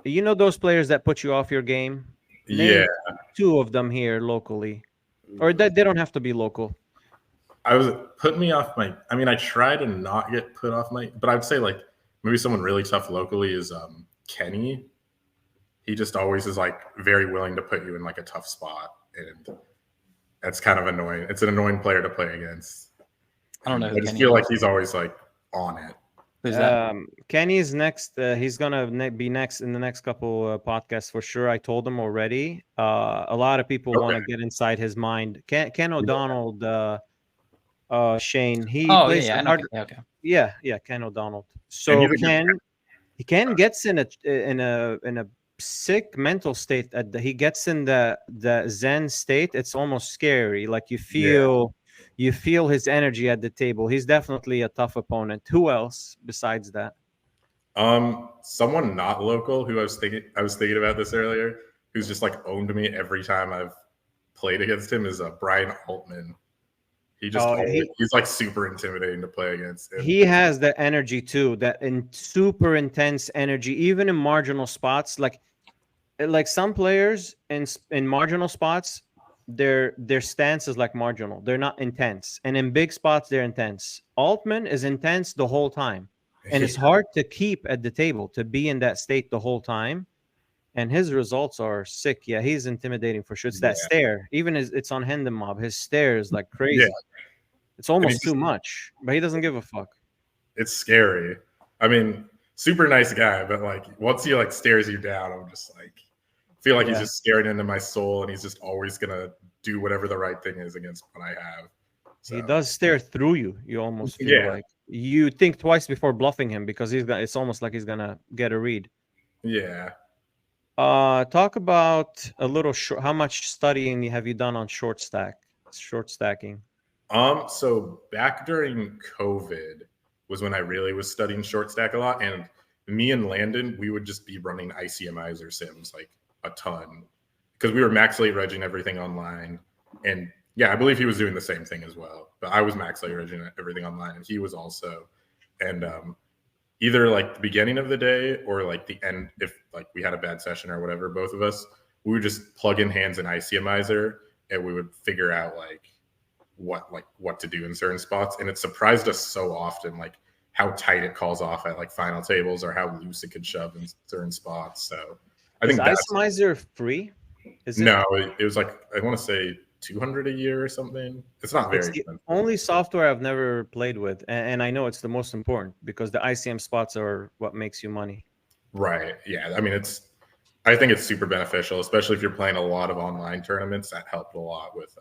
those players that put you off your game? Name two of them here locally, or that they don't have to be local. Putting me off my. I mean, I try to not get put off my, but I'd say like maybe someone really tough locally is Kenny. He just always is like very willing to put you in like a tough spot, and that's kind of annoying. It's an annoying player to play against. I don't know. I just feel like he's always like on it. Who's that? Kenny's next. He's gonna be next in the next couple podcasts for sure. I told him already. A lot of people want to get inside his mind. Ken O'Donnell, Shane. He plays Ken O'Donnell. So Ken gets in a sick mental state. He gets in the Zen state. It's almost scary. Like you feel his energy at the table. He's definitely a tough opponent. Who else besides that? Someone not local who I was thinking about this earlier, who's just like owned me every time I've played against him, is Brian Altman. He just he's like super intimidating to play against. He has the energy too, that super intense energy, even in marginal spots. Like some players in marginal spots, their stance is like marginal. They're not intense, and in big spots they're intense. Altman is intense the whole time, and it's hard to keep at the table, to be in that state the whole time. and his results are sick. Yeah, he's intimidating for sure. It's that stare. Even it's on Hendon Mob. His stare is like crazy. Yeah. It's almost too much, but he doesn't give a fuck. It's scary. I mean, super nice guy, but like once he like stares you down, I'm just like feel like he's just staring into my soul, and he's just always gonna do whatever the right thing is against what I have. So. He does stare through you. You almost feel like you think twice before bluffing him because it's almost like he's gonna get a read. Yeah. Talk about a little how much studying have you done on short stacking? So back during COVID was when I really was studying short stack a lot, and me and Landon, we would just be running Icmizer sims like a ton because we were max late regging everything online, and yeah, I believe he was doing the same thing as well. But I was max late regging everything online, and he was also, and either like the beginning of the day or like the end, if like we had a bad session or whatever, both of us, we would just plug in hands in Icmizer, and we would figure out like what to do in certain spots. And it surprised us so often, like how tight it calls off at like final tables or how loose it could shove in certain spots. So I think Icmizer free? Is it? No, it was like, I want to say 200 a year or something. It's not very expensive. Only software I've never played with, and I know it's the most important because the ICM spots are what makes you money. Right. Yeah. I mean, I think it's super beneficial, especially if you're playing a lot of online tournaments. That helped a lot with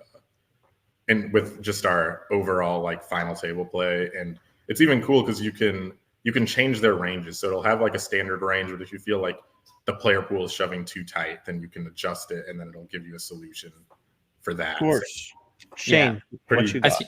and with just our overall like final table play. And it's even cool because you can change their ranges. So it'll have like a standard range, but if you feel like the player pool is shoving too tight, then you can adjust it, and then it'll give you a solution for that. Of course. Shane, what you got?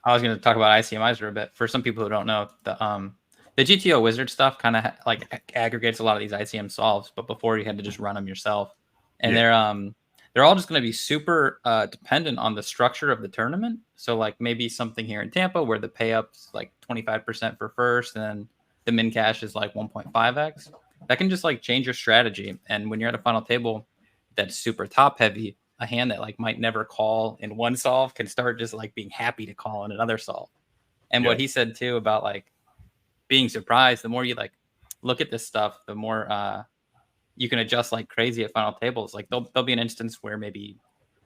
I was going to talk about Icmizer a bit. For some people who don't know, the GTO wizard stuff kind of like aggregates a lot of these ICM solves, but before you had to just run them yourself. And they're all just going to be super dependent on the structure of the tournament. So like maybe something here in Tampa where the pay up's like 25% for first, and then the min cash is like 1.5x. That can just like change your strategy. And when you're at a final table that's super top heavy, a hand that like might never call in one solve can start just like being happy to call in another solve. And what he said too about like being surprised, the more you like look at this stuff, the more you can adjust like crazy at final tables. Like there'll be an instance where maybe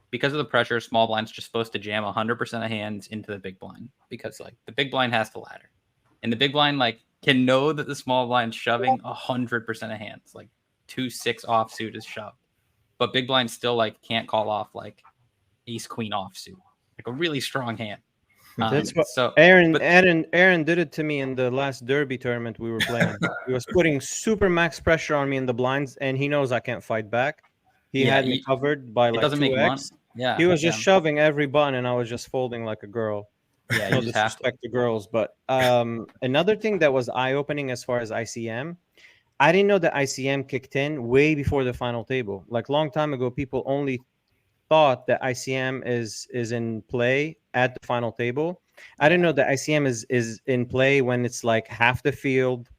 because of the pressure, small blind's just supposed to jam 100% of hands into the big blind because like the big blind has the ladder, and the big blind like can know that the small blind's shoving 100% of hands, like 2-6 offsuit is shoved, but big blind still like can't call off like ace queen offsuit, like a really strong hand. That's what Aaron did it to me in the last derby tournament we were playing. He was putting super max pressure on me in the blinds, and he knows I can't fight back. He had me covered by like 2x. Yeah, he was just shoving every button, and I was just folding like a girl. Yeah, no disrespect to girls, but another thing that was eye-opening as far as ICM, I didn't know that ICM kicked in way before the final table. Like long time ago, people only thought that ICM is in play at the final table. I didn't know that ICM is in play when it's like half the field,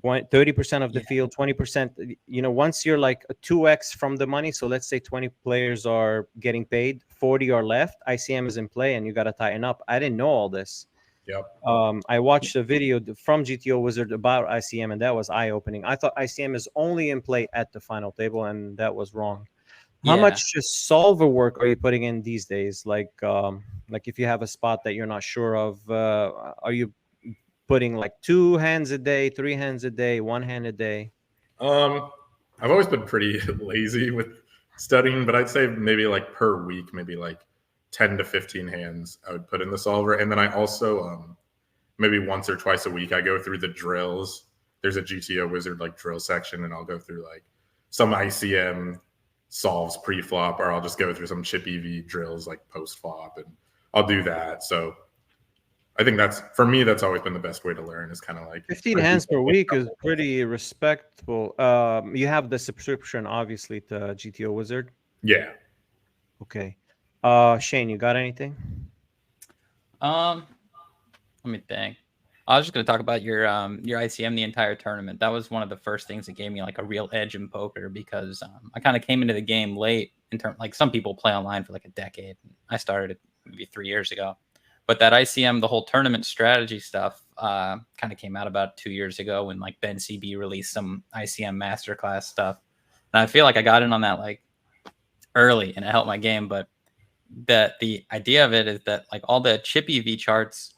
30% of the field, 20%. You know, once you're like a 2x from the money, so let's say 20 players are getting paid, 40 are left, ICM is in play, and you got to tighten up. I didn't know all this. Yep. I watched a video from GTO Wizard about ICM, and that was eye-opening. I thought ICM is only in play at the final table, and that was wrong. How much just solver work are you putting in these days? Like if you have a spot that you're not sure of, are you putting like 2 hands a day, 3 hands a day, 1 hand a day? I've always been pretty lazy with studying, but I'd say maybe like per week, maybe like 10 to 15 hands I would put in the solver. And then I also maybe once or twice a week I go through the drills. There's a GTO Wizard like drill section, and I'll go through like some ICM solves pre-flop, or I'll just go through some chip EV drills like post-flop, and I'll do that. So I think for me, that's always been the best way to learn, is kind of like 15 hands per week is pretty respectable. You have the subscription, obviously, to GTO Wizard. Yeah. Okay. Shane, you got anything? Let me think. I was just going to talk about your ICM the entire tournament. That was one of the first things that gave me like a real edge in poker, because I kind of came into the game late in terms, like some people play online for like a decade. I started it maybe 3 years ago, but that ICM, the whole tournament strategy stuff, kind of came out about 2 years ago when like Ben CB released some ICM masterclass stuff. And I feel like I got in on that like early, and it helped my game. But the idea of it is that like all the chip EV charts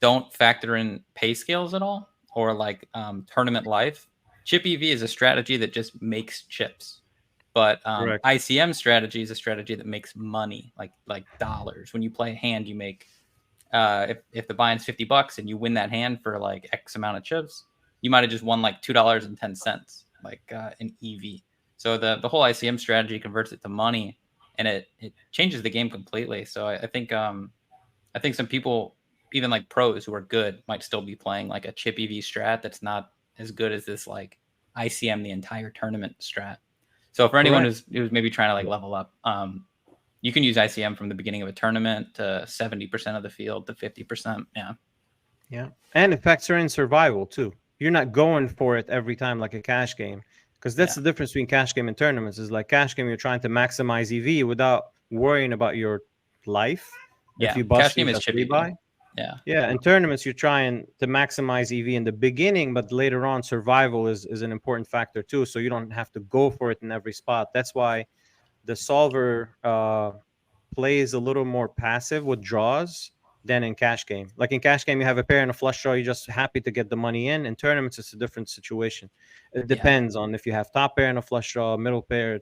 don't factor in pay scales at all, or like tournament life. Chip EV is a strategy that just makes chips. But ICM strategy is a strategy that makes money, like dollars. When you play a hand, you make if the buy-in's $50 and you win that hand for like X amount of chips, you might have just won like $2.10, like an EV. So the whole ICM strategy converts it to money, and it changes the game completely. So I think some people, even like pros who are good, might still be playing like a chip EV strat that's not as good as this like ICM the entire tournament strat. So for anyone who's maybe trying to like level up, you can use ICM from the beginning of a tournament to 70% of the field to 50%. Yeah. And it factors in survival too. You're not going for it every time like a cash game, because that's the difference between cash game and tournaments. Is like cash game, you're trying to maximize EV without worrying about your life. Yeah. If you bust, cash game is chip EV. Yeah. In tournaments, you're trying to maximize EV in the beginning, but later on, survival is an important factor too. So you don't have to go for it in every spot. That's why the solver plays a little more passive with draws than in cash game. Like in cash game, you have a pair and a flush draw. You're just happy to get the money in. In tournaments, it's a different situation. It depends on if you have top pair and a flush draw, middle pair.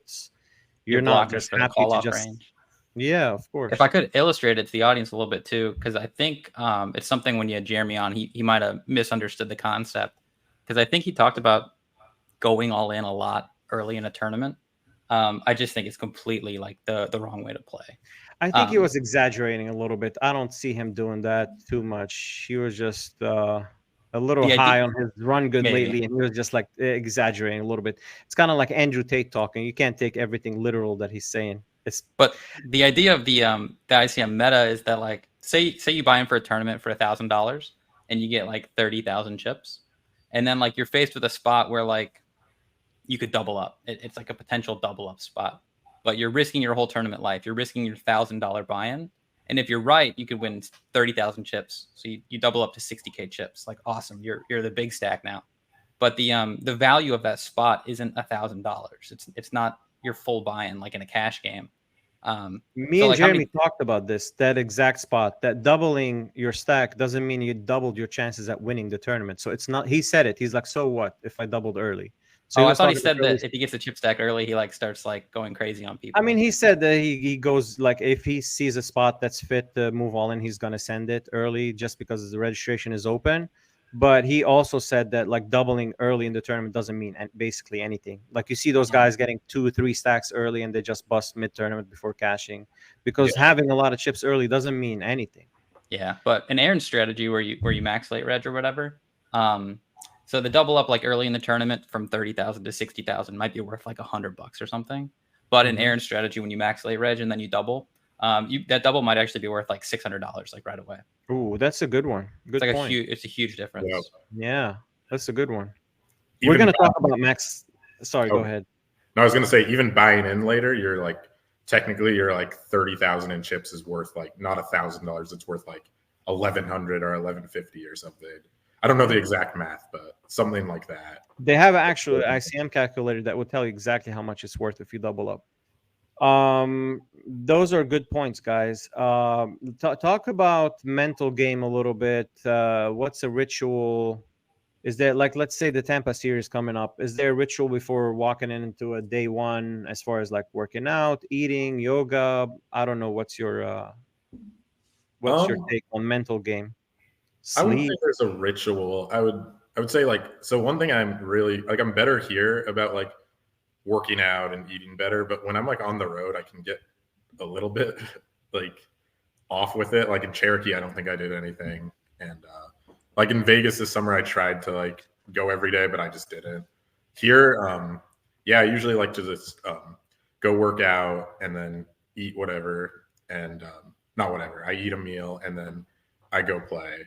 You're not just happy to just range. Yeah, of course. If I could illustrate it to the audience a little bit too, because I think it's something when you had Jeremy on, he might have misunderstood the concept, because I think he talked about going all in a lot early in a tournament. I just think it's completely like the wrong way to play. I think he was exaggerating a little bit. I don't see him doing that too much. He was just a little high on his run good lately, and he was just like exaggerating a little bit. It's kind of like Andrew Tate talking. You can't take everything literal that he's saying. But the idea of the ICM meta is that like say you buy in for a tournament for $1,000 and you get like 30,000 chips, and then like you're faced with a spot where like you could double up. It's like a potential double up spot, but you're risking your whole tournament life. You're risking your $1,000 buy-in, and if you're right, you could win 30,000 chips. So you double up to 60K chips. Like awesome, you're the big stack now. But the value of that spot isn't $1,000. It's not your full buy-in like in a cash game. Me and Jeremy talked about this, that exact spot, that doubling your stack doesn't mean you doubled your chances at winning the tournament. So it's not, he said it. He's like, so what if I doubled early? So I thought he said that if he gets a chip stack early, he like starts like going crazy on people. I mean, he said that he goes like, if he sees a spot that's fit to move all in, he's going to send it early just because the registration is open. But he also said that like doubling early in the tournament doesn't mean basically anything. Like you see those guys getting 2 or 3 stacks early and they just bust mid-tournament before cashing, because having a lot of chips early doesn't mean anything. Yeah, but an Aaron strategy where you max late reg or whatever. So the double up like early in the tournament from 30,000 to 60,000 might be worth like $100 or something. But an Aaron strategy, when you max late reg and then you double, that double might actually be worth like $600 like right away. Ooh, that's a good one. Good it's like point. it's a huge difference. Yeah, that's a good one. We're gonna talk about max. Sorry, go ahead. No, I was gonna say even buying in later, you're like technically you're like 30,000 in chips is worth like not $1,000. It's worth like 1,100 or 1,150 or something. I don't know the exact math, but something like that. They have an actual ICM calculator that will tell you exactly how much it's worth if you double up. Those are good points, guys. Talk about mental game a little bit. What's a ritual? Is there, like, let's say the Tampa series coming up, is there a ritual before walking into a day one as far as like working out, eating, yoga? I don't know. What's your take on mental game? Sleep? I wouldn't say there's a ritual. I would say like, so one thing I'm really like, I'm better here about like working out and eating better, but when I'm like on the road, I can get a little bit like off with it. Like in Cherokee, I don't think I did anything. And like in Vegas this summer, I tried to like go every day, but I just didn't. Here, I usually like to just go work out and then eat whatever, and not whatever. I eat a meal and then I go play.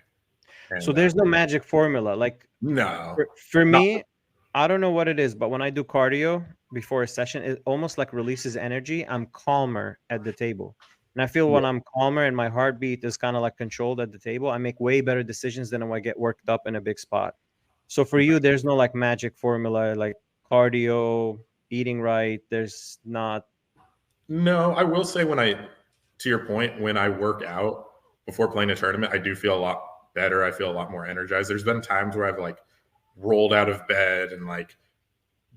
And, so there's no magic formula. Like no, for me, I don't know what it is, but when I do cardio before a session, it almost like releases energy. I'm calmer at the table. And I feel when I'm calmer and my heartbeat is kind of like controlled at the table, I make way better decisions than when I get worked up in a big spot. So for you, there's no like magic formula, like cardio, eating right. There's not. No, I will say to your point, when I work out before playing a tournament, I do feel a lot better. I feel a lot more energized. There's been times where I've like rolled out of bed and like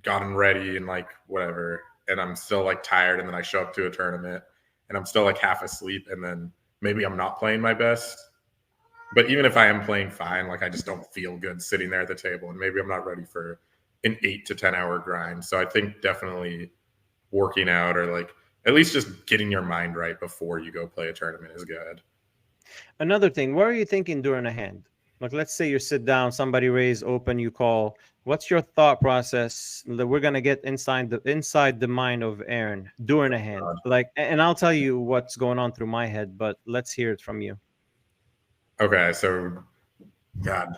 gotten ready and like whatever, and I'm still like tired, and then I show up to a tournament and I'm still like half asleep, and then maybe I'm not playing my best. But even if I am playing fine, like I just don't feel good sitting there at the table, and maybe I'm not ready for an 8 to 10 hour grind. So I think definitely working out, or like at least just getting your mind right before you go play a tournament, is good. Another thing, what are you thinking during a hand? Like, let's say you sit down, somebody raise, open, you call. What's your thought process that we're gonna get inside the mind of Aaron during a hand? Like, and I'll tell you what's going on through my head, but let's hear it from you. Okay, so God,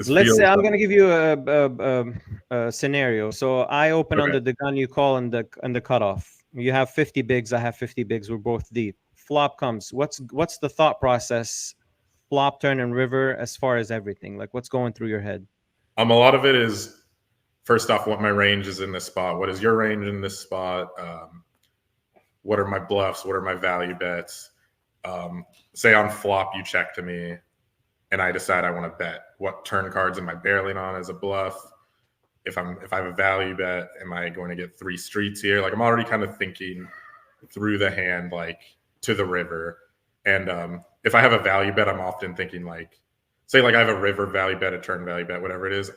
let's say I'm gonna give you a scenario. So I open under the gun, you call in the cutoff. You have 50 bigs, I have 50 bigs. We're both deep. Flop comes. What's the thought process? Flop, turn, and river, as far as everything. Like, what's going through your head? A lot of it is, first off, what my range is in this spot. What is your range in this spot? What are my bluffs? What are my value bets? Say on flop, you check to me, and I decide I want to bet. What turn cards am I barreling on as a bluff? If I have a value bet, am I going to get 3 streets here? Like, I'm already kind of thinking through the hand, like to the river. And if I have a value bet, I'm often thinking like, say like I have a river value bet, a turn value bet, whatever it is.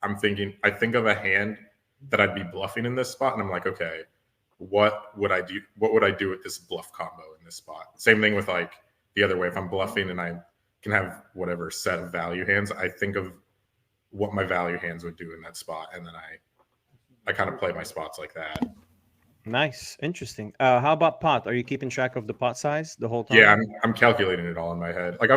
I think of a hand that I'd be bluffing in this spot, and I'm like, okay, what would I do? What would I do with this bluff combo in this spot? Same thing with like the other way. If I'm bluffing and I can have whatever set of value hands, I think of what my value hands would do in that spot, and then I kind of play my spots like that. Nice, interesting. How about pot? Are you keeping track of the pot size the whole time? Yeah, I'm calculating it all in my head. Like,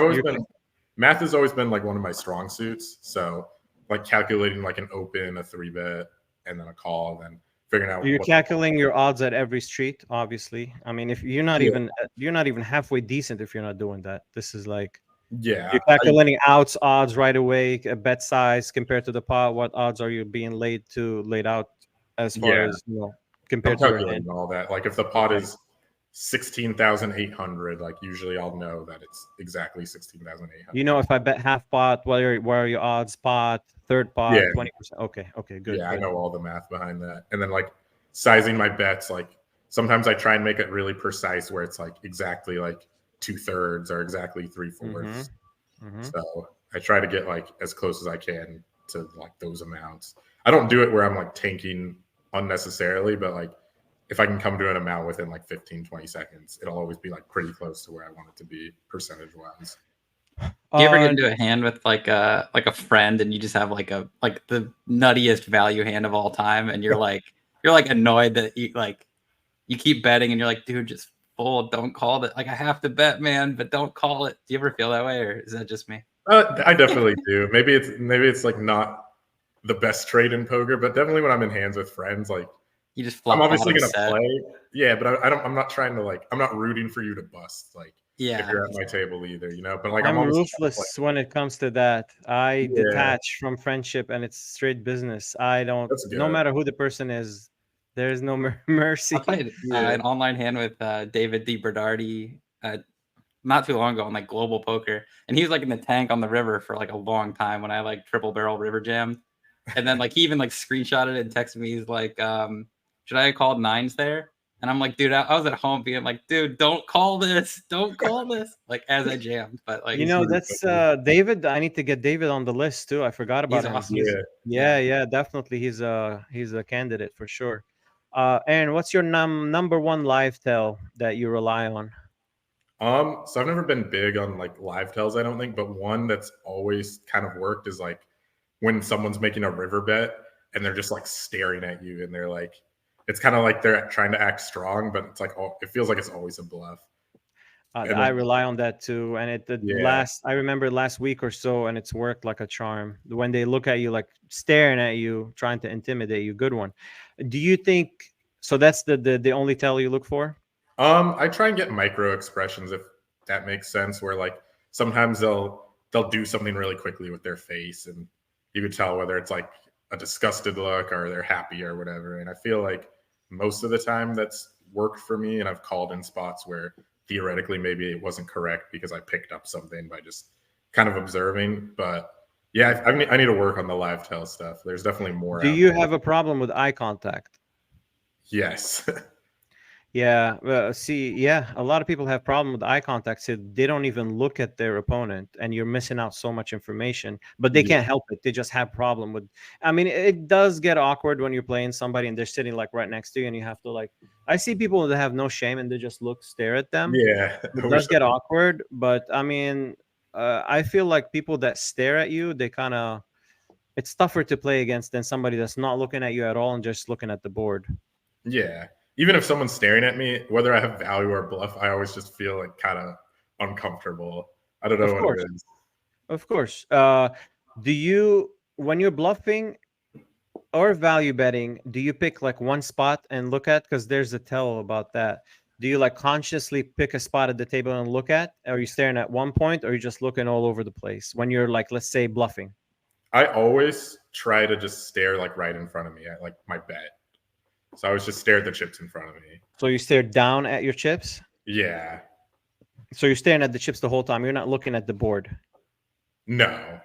math has always been like one of my strong suits. So like calculating like an open, a 3-bet, and then a call, then figuring out. You're calculating your odds at every street, obviously. I mean, if you're not even halfway decent if you're not doing that. This is like, yeah, you're calculating outs, odds right away, a bet size compared to the pot. What odds are you being laid out as far as compared to your hand? All that. Like if the pot is 16,800, like usually I'll know that it's exactly 16,800. You know, if I bet half pot, what are your odds? Pot, third pot, 20%. Okay, good. Yeah, I know all the math behind that. And then like sizing my bets, like sometimes I try and make it really precise where it's like exactly like 2/3 or exactly 3/4. So I try to get like as close as I can to like those amounts. I don't do it where I'm like tanking unnecessarily, but like if I can come to an amount within like 15-20 seconds, it'll always be like pretty close to where I want it to be percentage wise. Do you ever get into a hand with like a friend and you just have like the nuttiest value hand of all time, and you're like annoyed that you keep betting and you're like, dude, just fold, don't call it. Like, I have to bet, man, but don't call it. Do you ever feel that way, or is that just me? I definitely do. Maybe it's like not the best trade in poker, but definitely when I'm in hands with friends, like you just flop. I'm obviously gonna play, yeah, but I'm not trying to I'm not rooting for you to bust, like if you're at my table either, But like I'm ruthless when it comes to that. I detach from friendship, and it's straight business. I don't, no matter who the person is, there's no mercy. I played an online hand with David DiBerdardi not too long ago on like Global Poker, and he was like in the tank on the river for like a long time when I like triple barrel river jammed, and then like he even like screenshotted it and texted me. He's like, should I have called 9s there? And I'm like, dude, I was at home being like, dude, don't call this, like as I jammed. But like, that's David. I need to get David on the list too. I forgot about him. Awesome. Yeah, definitely. He's a candidate for sure. Aaron, what's your number one live tell that you rely on? So I've never been big on like live tells, I don't think, but one that's always kind of worked is like when someone's making a river bet and they're just like staring at you, and they're like, it's kind of like they're trying to act strong, but it's like, it feels like it's always a bluff. I rely on that too, and I remember last week or so, and it's worked like a charm. When they look at you, like staring at you, trying to intimidate you. Good one. Do you think so? That's the only tell you look for? I try and get micro expressions, if that makes sense, where like sometimes they'll do something really quickly with their face, and you could tell whether it's like a disgusted look or they're happy or whatever. And I feel like most of the time that's worked for me, and I've called in spots where theoretically maybe it wasn't correct because I picked up something by just kind of observing. But yeah, I need to work on the live tell stuff. There's definitely more. Do you have a problem with eye contact? Yes. Yeah, see, yeah, a lot of people have problem with eye contact, so they don't even look at their opponent, and you're missing out so much information. But they can't help it; they just have problem with. I mean, it does get awkward when you're playing somebody and they're sitting like right next to you, and you have to like. I see people that have no shame and they just stare at them. Yeah, It does get awkward, but I mean, I feel like people that stare at you, they kind of. It's tougher to play against than somebody that's not looking at you at all and just looking at the board. Yeah. Even if someone's staring at me, whether I have value or bluff, I always just feel like kind of uncomfortable. I don't know what it is. Of course. Do you, when you're bluffing or value betting, do you pick like one spot and look at? Because there's a tell about that. Do you like consciously pick a spot at the table and look at? Are you staring at one point, or are you just looking all over the place when you're like, let's say, bluffing? I always try to just stare like right in front of me at like my bet. So I always just stare at the chips in front of me. So you stare down at your chips? Yeah. So you're staring at the chips the whole time. You're not looking at the board. No.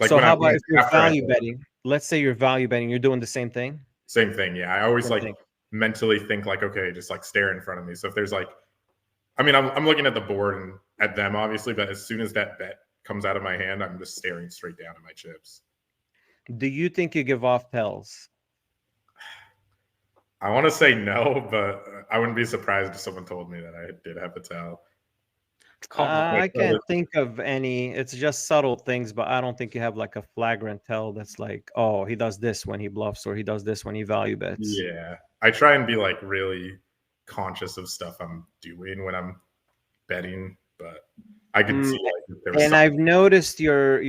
Like so how about if you're value betting? Let's say you're value betting. You're doing the same thing? Same thing, yeah. I always mentally think like, okay, just like stare in front of me. So if there's like, I mean, I'm looking at the board and at them, obviously, but as soon as that bet comes out of my hand, I'm just staring straight down at my chips. Do you think you give off tells? I want to say no, but I wouldn't be surprised if someone told me that I did have a tell. I can't think of any. It's just subtle things, but I don't think you have like a flagrant tell that's like, oh, he does this when he bluffs, or he does this when he value bets. Yeah, I try and be like really conscious of stuff I'm doing when I'm betting, but I can see like there was and I've noticed your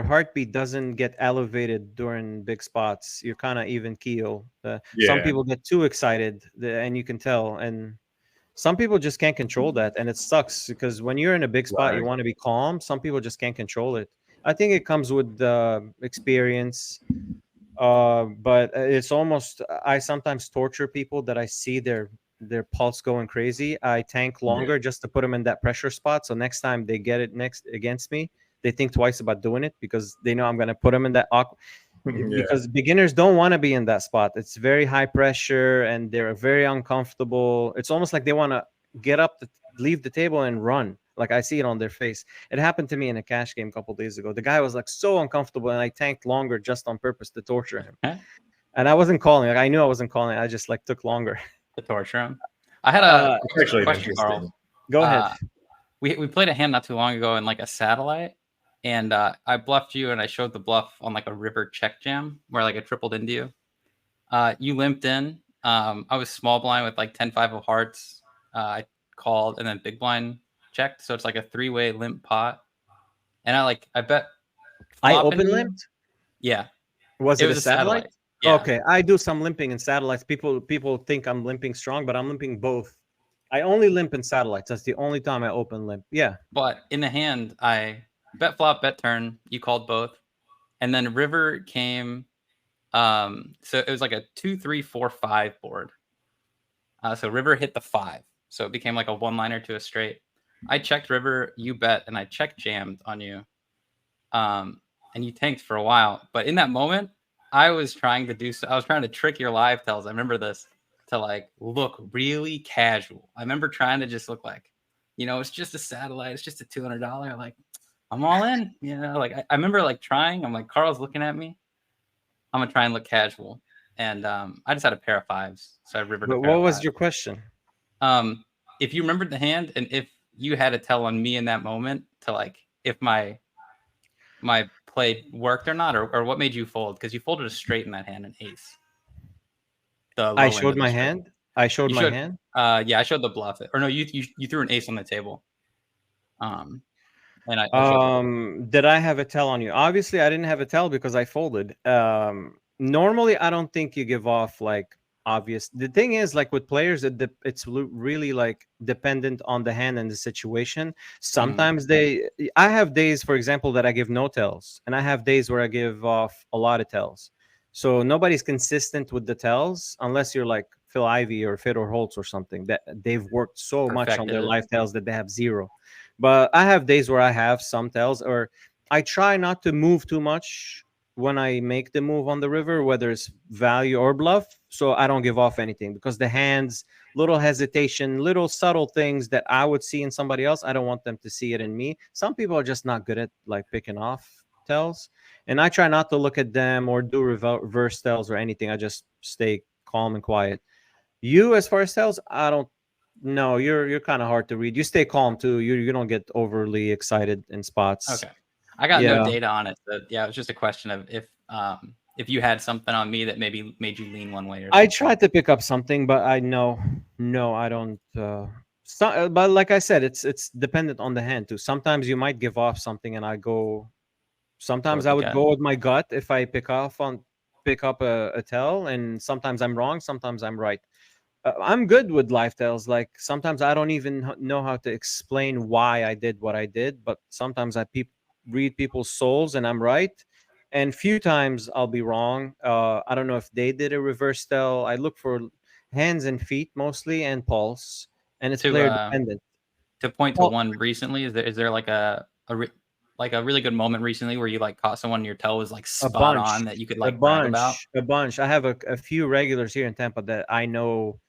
heartbeat doesn't get elevated during big spots. You're kind of even keel. Some people get too excited, and you can tell. And some people just can't control that, and it sucks because when you're in a big spot, you want to be calm. Some people just can't control it. I think it comes with experience. But it's almost. I sometimes torture people that I see their pulse going crazy. I tank longer just to put them in that pressure spot. So next time they get it against me, they think twice about doing it because they know I'm going to put them in that because beginners don't want to be in that spot. It's very high pressure and they're very uncomfortable. It's almost like they want to get up, leave the table and run. Like I see it on their face. It happened to me in a cash game a couple days ago. The guy was like so uncomfortable and I tanked longer just on purpose to torture him. And I wasn't calling. Like I knew I wasn't calling. I just like took longer to torture him. I had a question, Carl. Go ahead. We played a hand not too long ago in like a satellite, and I bluffed you, and I showed the bluff on like a river check jam where like it tripled into you. You limped in. I was small blind with like 10-5 of hearts. I called, and then big blind checked, so it's like a 3-way limp pot. And I bet. I open limped. Yeah. Was it a satellite? Yeah. Okay, I do some limping in satellites. People think I'm limping strong, but I'm limping both. I only limp in satellites. That's the only time I open limp. Yeah. But in the hand, I bet flop, bet turn. You called both, and then river came. So it was like a 2-3-4-5 board. So river hit the 5, so it became like a one-liner to a straight. I checked river, you bet, and I check jammed on you. And you tanked for a while, but in that moment, I was trying to trick your live tells. I remember this to like look really casual. I remember trying to just look like, it's just a satellite. It's just a $200. Like I'm all in, like I remember like trying, I'm like, Carl's looking at me. I'm going to try and look casual. And I just had a pair of 5s. So I rivered. But what was your question? If you remembered the hand and if you had a tell on me in that moment to like, if my play worked or not, or what made you fold? Because you folded a straight in that hand, an ace. I showed my hand. I showed my hand. Yeah, I showed the bluff. Or no, you threw an ace on the table. And did I have a tell on you? Obviously, I didn't have a tell because I folded. Normally, I don't think you give off like obvious. The thing is, like with players, it's really like dependent on the hand and the situation. Sometimes I have days, for example, that I give no tells, and I have days where I give off a lot of tells. So nobody's consistent with the tells unless you're like Phil Ivey or Fedor Holtz or something that they've worked so much on Perfected their it. life tells that they have zero. But I have days where I have some tells, or I try not to move too much when I make the move on the river, whether it's value or bluff. So I don't give off anything because the hands, little hesitation, little subtle things that I would see in somebody else, I don't want them to see it in me. Some people are just not good at like picking off tells. And I try not to look at them or do reverse tells or anything. I just stay calm and quiet. You, as far as tells, I don't know. You're kind of hard to read. You stay calm too. You don't get overly excited in spots. Okay. I got Yeah. no data on it. So yeah, it was just a question of if you had something on me that maybe made you lean one way or I something. tried to pick up something, but I know, no, I don't. But like I said, it's dependent on the hand too. Sometimes you might give off something, and I go. Sometimes Go I with the would gut. go with my gut if I pick up a tell, and sometimes I'm wrong, sometimes I'm right. I'm good with life tells. Like sometimes I don't even know how to explain why I did what I did, but sometimes I read people's souls and I'm right. And few times I'll be wrong. I don't know if they did a reverse tell. I look for hands and feet mostly and pulse, and it's player dependent. To point to Well, one recently, is there like like a really good moment recently where you like caught someone your toe was like a spot bunch, on that you could a like brag about? bunch, a bunch. I have a few regulars here in Tampa that I know.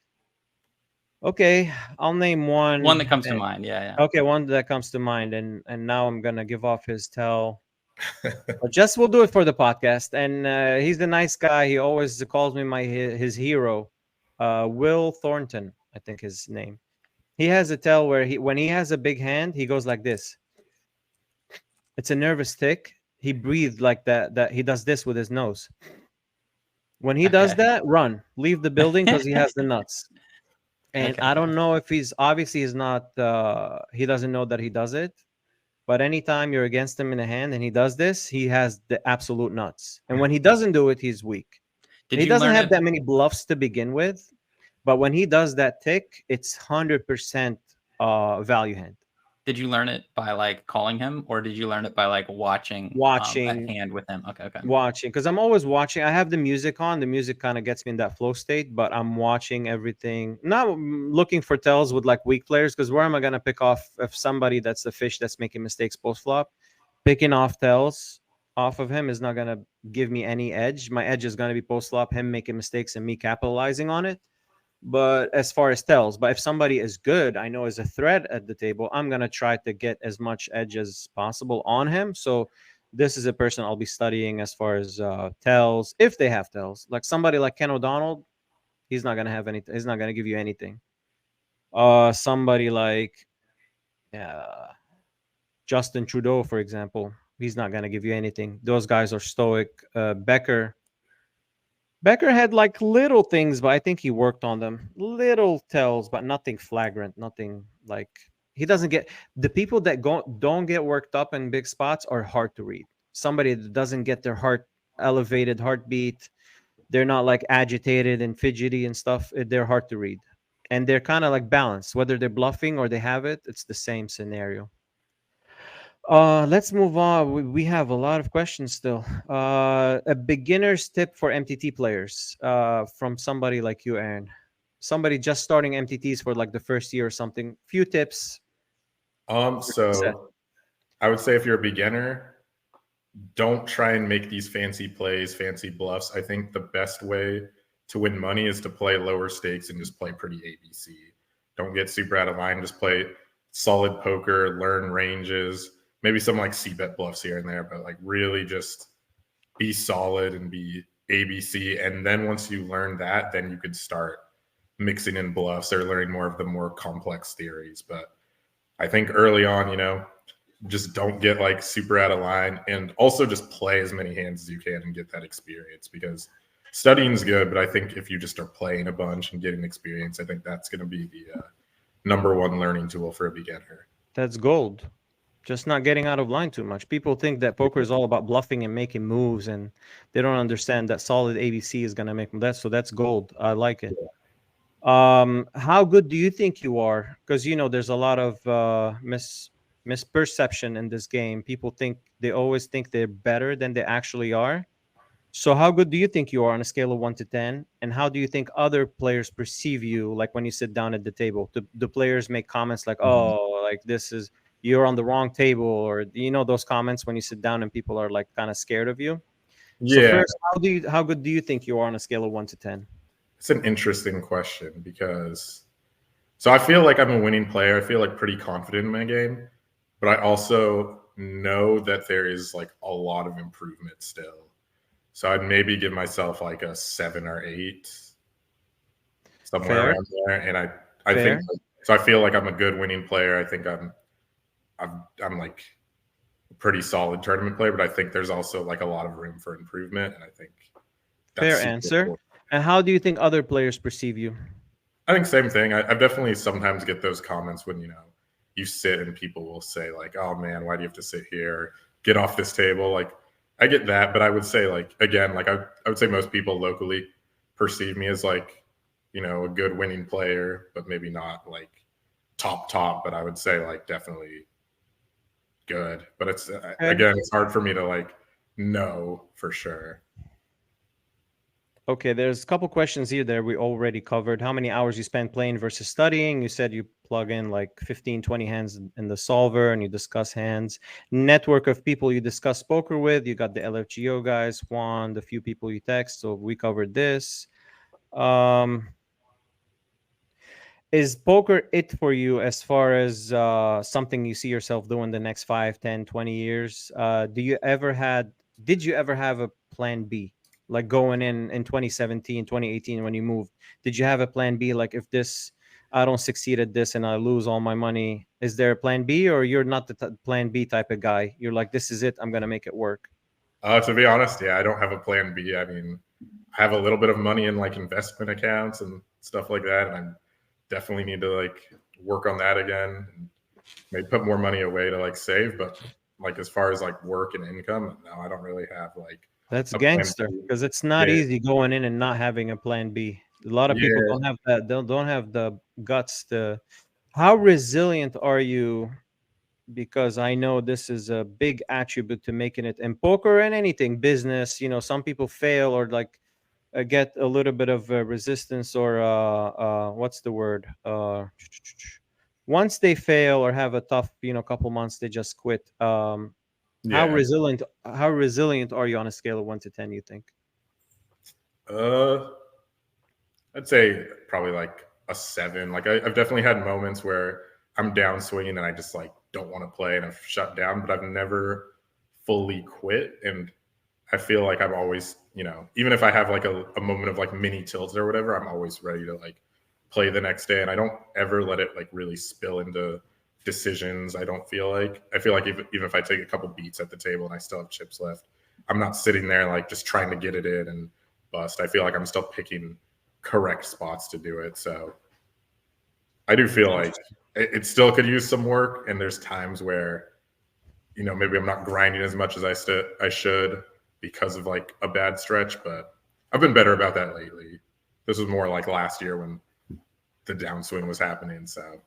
Okay, I'll name one. One that comes to mind. Yeah, yeah. Okay, one that comes to mind, and now I'm gonna give off his tell. But just we'll do it for the podcast. And he's the nice guy. He always calls me his hero, Will Thornton, I think his name. He has a tell where when he has a big hand, he goes like this. It's a nervous tick. He breathed like that. That he does this with his nose. When he does Okay. that, run, leave the building because he has the nuts. And Okay. I don't know if he's not. He doesn't know that he does it. But anytime you're against him in a hand and he does this, he has the absolute nuts. And when he doesn't do it, he's weak. Did He you doesn't learn have it? that many bluffs to begin with, but when he does that tick, it's 100% value hand. Did you learn it by like calling him, or did you learn it by like watching Watching, a hand with him? Okay, okay. watching, because I'm always watching. I have the music on. The music kind of gets me in that flow state, but I'm watching everything. Not looking for tells with like weak players, because where am I gonna pick off if somebody that's the fish that's making mistakes post flop? Picking off tells off of him is not gonna give me any edge. My edge is gonna be post flop, him making mistakes and me capitalizing on it. But as far as tells, but if somebody is good, I know is a threat at the table, I'm gonna try to get as much edge as possible on him. So this is a person I'll be studying as far as tells, if they have tells. Like somebody like Ken O'Donnell, he's not gonna have any. He's not gonna give you anything. Somebody like Justin Trudeau, for example, he's not gonna give you anything. Those guys are stoic. Becker had like little things, but I think he worked on them. Little tells, but nothing flagrant. Nothing like he doesn't get the people that don't get worked up in big spots are hard to read. Somebody that doesn't get their heart elevated, heartbeat, they're not like agitated and fidgety and stuff. They're hard to read, and they're kind of like balanced. Whether they're bluffing or they have it, it's the same scenario. Let's move on. We have a lot of questions still. A beginner's tip for MTT players from somebody like you, Aaron. Somebody just starting MTTs for like the first year or something. Few tips. So I would say if you're a beginner, don't try and make these fancy plays, fancy bluffs. I think the best way to win money is to play lower stakes and just play pretty ABC. Don't get super out of line. Just play solid poker, learn ranges, maybe some like c-bet bluffs here and there, but like really just be solid and be ABC. And then once you learn that, then you could start mixing in bluffs or learning more of the more complex theories. But I think early on, just don't get like super out of line, and also just play as many hands as you can and get that experience, because studying is good, but I think if you just are playing a bunch and getting experience, I think that's going to be the number one learning tool for a beginner. That's gold. Just not getting out of line too much. People think that poker is all about bluffing and making moves, and they don't understand that solid ABC is going to make that. So that's gold. I like it. How good do you think you are? Because there's a lot of misperception in this game. People think they always think they're better than they actually are. So how good do you think you are on a scale of 1 to 10? And how do you think other players perceive you, like when you sit down at the table? Do players make comments like, Mhm. oh, like this is, you're on the wrong table, or those comments when you sit down and people are like kind of scared of you? So Yeah, first, how good do you think you are on a scale of 1 to 10? it's an interesting question because so I feel like I'm a winning player. I feel like pretty confident in my game, but I also know that there is like a lot of improvement still. So I'd maybe give myself like a 7 or 8, somewhere Fair, around there. And I think fair. so. I feel like I'm a good winning player. I think I'm like a pretty solid tournament player, but I think there's also like a lot of room for improvement. And I think that's Fair super answer. cool. And how do you think other players perceive you? I think same thing. I definitely sometimes get those comments when you sit and people will say like, "Oh man, why do you have to sit here? Get off this table." Like I get that, but I would say like again, like I would say most people locally perceive me as like a good winning player, but maybe not like top. But I would say like definitely good. But it's Okay. again, it's hard for me to like know for sure. Okay, there's a couple questions here that we already covered. How many hours you spend playing versus studying? You said you plug in like 15, 20 hands in the solver and you discuss hands. Network of people you discuss poker with. You got the LFGO guys, Juan, the few people you text. So we covered this. Um, is poker it for you as far as something you see yourself doing the next 5, 10, 20 years? Did you ever have a plan B? Like going in 2017, 2018 when you moved, did you have a plan B? Like if this, I don't succeed at this and I lose all my money, is there a plan B, or you're not the plan B type of guy? You're like, this is it, I'm going to make it work. To be honest, yeah, I don't have a plan B. I mean, I have a little bit of money in like investment accounts and stuff like that, and I definitely need to like work on that again and maybe put more money away to like save. But like as far as like work and income, no, I don't really have like That's a plan gangster, B. because it's not Yeah, easy going in and not having a plan B. A lot of people yeah. don't have that. Don't have the guts to. How resilient are you? Because I know this is a big attribute to making it in poker and anything business. Some people fail or like get a little bit of resistance, or what's the word? Once they fail or have a tough, couple months, they just quit. How Yeah. resilient? How resilient are you on a scale of 1 to 10? You think? Uh, I'd say probably like a 7. Like I've definitely had moments where I'm down swinging and I just like don't want to play and I've shut down, but I've never fully quit. And I feel like I'm always, even if I have like a moment of like mini tilts or whatever, I'm always ready to like play the next day. And I don't ever let it like really spill into decisions. I feel like even if I take a couple beats at the table and I still have chips left, I'm not sitting there like just trying to get it in and bust. I feel like I'm still picking correct spots to do it. So I do feel like it still could use some work. And there's times where, maybe I'm not grinding as much as I should because of like a bad stretch, but I've been better about that lately. This was more like last year when the downswing was happening. So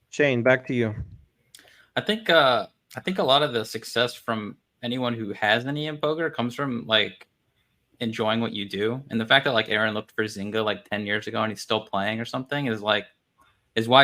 Shane, back to you. I think a lot of the success from anyone who has any in poker comes from like enjoying what you do, and the fact that like Aaron looked for Zynga like 10 years ago and he's still playing or something is why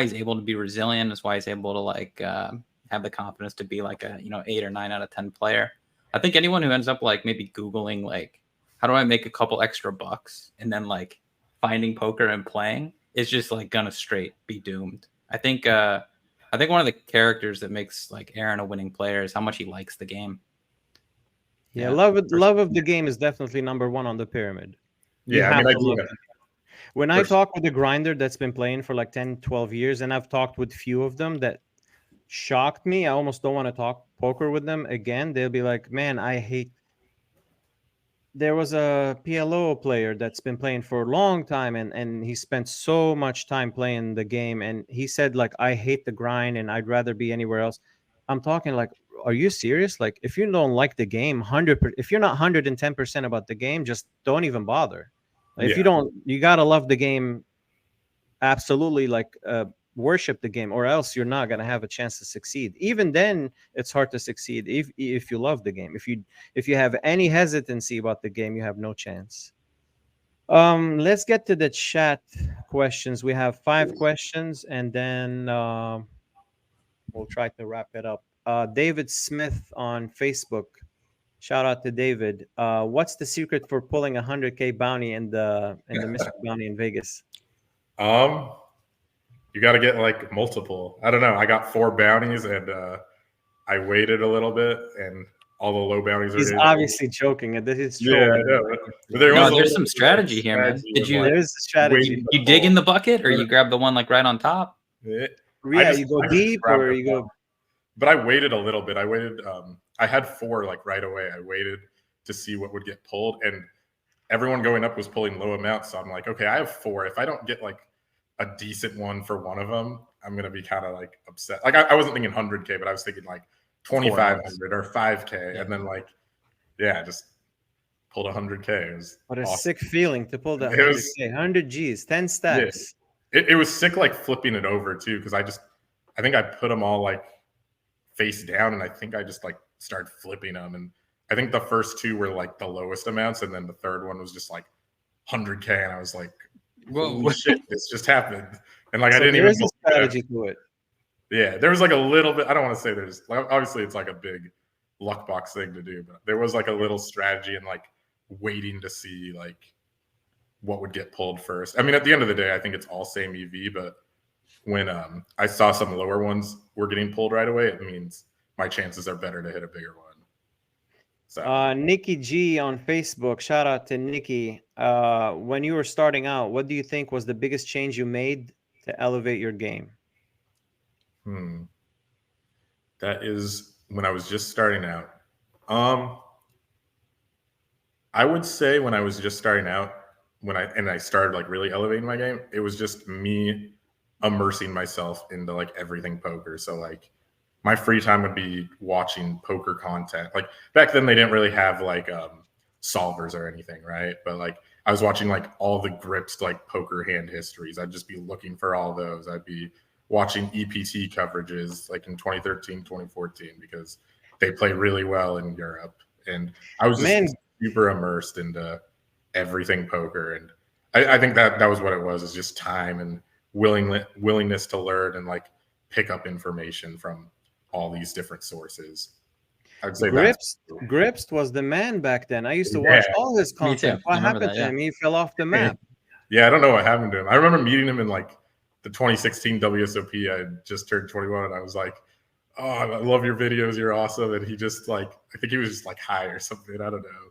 he's able to be resilient. Is why he's able to like have the confidence to be like a 8 or 9 out of 10 player. I think anyone who ends up like maybe Googling like how do I make a couple extra bucks and then like finding poker and playing is just like gonna straight be doomed. I think one of the characters that makes like Aaron a winning player is how much he likes the game. Yeah, Yeah, love of the game is definitely number one on the pyramid. You yeah, I have mean, I to do love that it. When I for talk with a grinder that's been playing for like 10, 12 years, and I've talked with few of them that shocked me, I almost don't want to talk poker with them again. They'll be like, man, I hate. There was a PLO player that's been playing for a long time, and he spent so much time playing the game, and he said like, I hate the grind and I'd rather be anywhere else. I'm talking like, are you serious? Like, if you don't like the game 100%, if you're not 110% about the game, just don't even bother. If you yeah, don't, you gotta love the game absolutely, like worship the game, or else you're not gonna have a chance to succeed. Even then, it's hard to succeed if you love the game. If you have any hesitancy about the game, you have no chance. Let's get to the chat questions. We have 5 questions, and then we'll try to wrap it up. David Smith on Facebook. Shout out to David. What's the secret for pulling a 100K bounty in the mystery bounty in Vegas? You got to get like multiple. I don't know. I got 4 bounties, and I waited a little bit, and all the low bounties are. He's obviously joking, and this is true. Yeah, I know. There's some strategy here, man. Did you? There's a strategy. You dig in the bucket, or you grab the one like right on top? Yeah, you go deep, or you go. But I waited a little bit. I waited. I had 4 like right away. I waited to see what would get pulled, and everyone going up was pulling low amounts. So I'm like, okay, I have 4. If I don't get like a decent one for one of them, I'm gonna be kind of like upset. Like I wasn't thinking 100K, but I was thinking like 2,500 or 5K, and then like, yeah, just pulled 100K. It was what a awesome. Sick feeling to pull that 100K, 100 Gs, 10 stacks. Yeah. It was sick, like flipping it over too, because I think I put them all like face down, and I think I just like started flipping them, and I think the first 2 were like the lowest amounts, and then the third one was just like 100K, and I was like, whoa, shit, this just happened. And like, so I didn't even know strategy to it. Yeah, there was like a little bit. I don't want to say there's obviously it's like a big luck box thing to do, but there was like a little strategy and like waiting to see like what would get pulled first. I mean, at the end of the day, I think it's all same EV, but when I saw some lower ones were getting pulled right away, it means my chances are better to hit a bigger one. So Nikki G on Facebook, shout out to Nikki. When you were starting out, what do you think was the biggest change you made to elevate your game? That is when I was just starting out. I would say when I was just starting out, when I started like really elevating my game, it was just me immersing myself into like everything poker. So like my free time would be watching poker content. Like back then they didn't really have like solvers or anything, right? But like I was watching like all the grips, like poker hand histories. I'd just be looking for all those. I'd be watching EPT coverages like in 2013, 2014, because they play really well in Europe. And I was just super immersed into everything poker. And I think that was what it was, is just time and willingness to learn and like pick up information from all these different sources. I'd say Grips was the man back then. I used to watch all his content. What happened to him? He fell off the map. Yeah, I don't know what happened to him. I remember meeting him in like the 2016 WSOP. I just turned 21, and I was like, "Oh, I love your videos. You're awesome." And he just like, I think he was just like high or something. I don't know.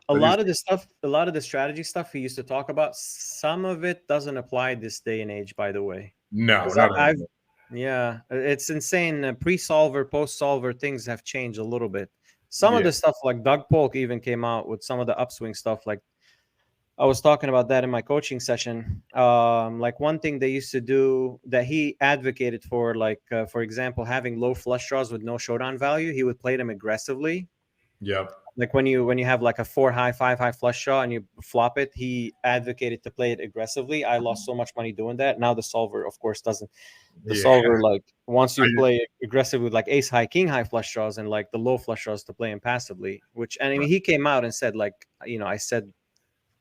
A lot of the strategy stuff he used to talk about, some of it doesn't apply this day and age, by the way. No, yeah, it's insane. Pre-solver, post-solver things have changed a little bit. Some of the stuff, like Doug Polk even came out with some of the upswing stuff. Like I was talking about that in my coaching session. Like one thing they used to do that he advocated for, like for example, having low flush draws with no showdown value, he would play them aggressively. Yep. Like when you have like a 4-high, 5-high flush draw and you flop it, he advocated to play it aggressively. I lost so much money doing that. Now the solver, of course, doesn't. The solver, like once you play aggressive with like ace high, king high flush draws and like the low flush draws to play him passively. Which, and I mean, he came out and said, like, you know, I said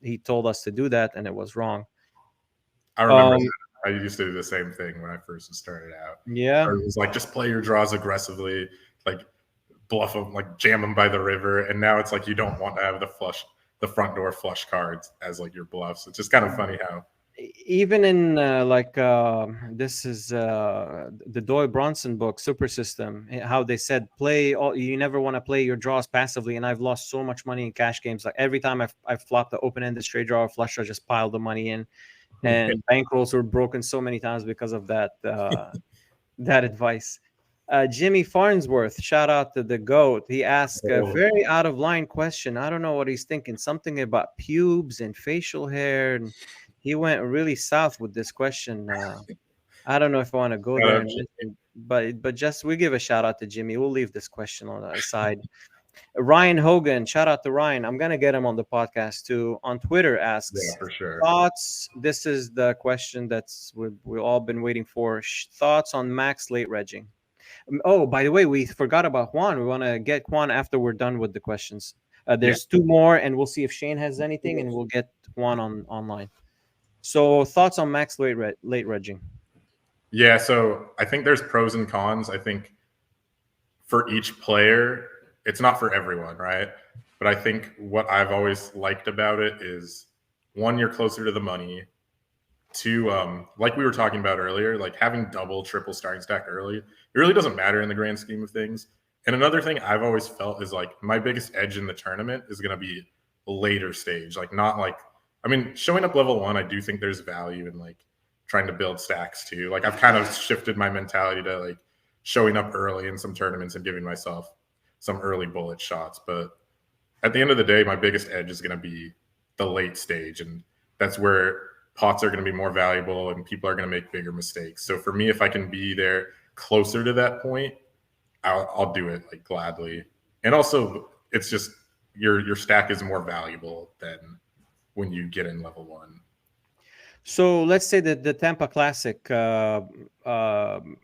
he told us to do that and it was wrong. I remember I used to do the same thing when I first started out. Yeah, it was like just play your draws aggressively, like bluff them, like jam them by the river. And now it's like you don't want to have the front door flush cards as like your bluffs. It's just kind of funny how even in this is the Doyle Bronson book, Super System, how they said you never want to play your draws passively. And I've lost so much money in cash games. Like every time I've flopped the open-ended straight draw or flush draw, just piled the money in, and bankrolls were broken so many times because of that that advice. Jimmy Farnsworth, shout out to the GOAT. He asked a very out of line question. I don't know what he's thinking. Something about pubes and facial hair. And he went really south with this question. I don't know if I want to go there, but just we give a shout out to Jimmy. We'll leave this question on the side. Ryan Hogan, shout out to Ryan. I'm gonna get him on the podcast too. On Twitter asks Yeah, for sure. thoughts. This is the question that's we've all been waiting for. Thoughts on max late regging. Oh, by the way, we forgot about Juan. We want to get Juan after we're done with the questions. There's two more, and we'll see if Shane has anything, and we'll get Juan online. So, thoughts on max late regging? Yeah, so I think there's pros and cons. I think for each player, it's not for everyone, right? But I think what I've always liked about it is, one, you're closer to the money. Two, like we were talking about earlier, like having double, triple starting stack early, it really doesn't matter in the grand scheme of things. And another thing I've always felt is like my biggest edge in the tournament is going to be later stage, like not like, I mean, showing up level 1, I do think there's value in like trying to build stacks too. Like I've kind of shifted my mentality to like showing up early in some tournaments and giving myself some early bullet shots. But at the end of the day, my biggest edge is going to be the late stage. And that's where pots are going to be more valuable and people are going to make bigger mistakes. So for me, if I can be there closer to that point, I'll do it like gladly. And also it's just your stack is more valuable than when you get in level 1. So let's say that the Tampa Classic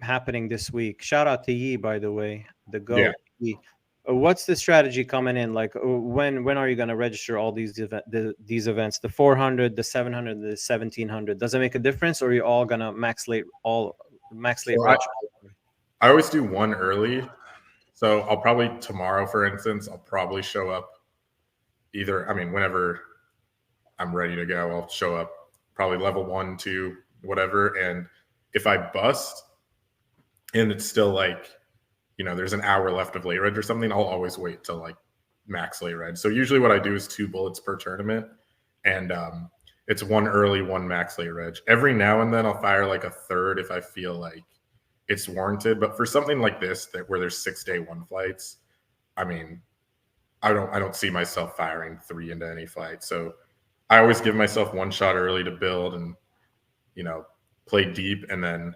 happening this week. Shout out to Yi, by the way, the GOAT. Yeah. What's the strategy coming in? Like when are you going to register all these events? The 400, the 700, the 1700. Does it make a difference, or are you all going to max late? So I always do one early. So I'll probably tomorrow, for instance, I'll probably show up either. I mean, whenever I'm ready to go, I'll show up probably level 1, 2, whatever. And if I bust and it's still like, you know, there's an hour left of late reg or something, I'll always wait till like max late reg. So usually what I do is 2 bullets per tournament, and it's 1 early, 1 max late reg. Every now and then I'll fire like a third if I feel like it's warranted. But for something like this, where there's 6 day 1 flights, I mean, I don't see myself firing 3 into any flight. So I always give myself 1 shot early to build and, you know, play deep, and then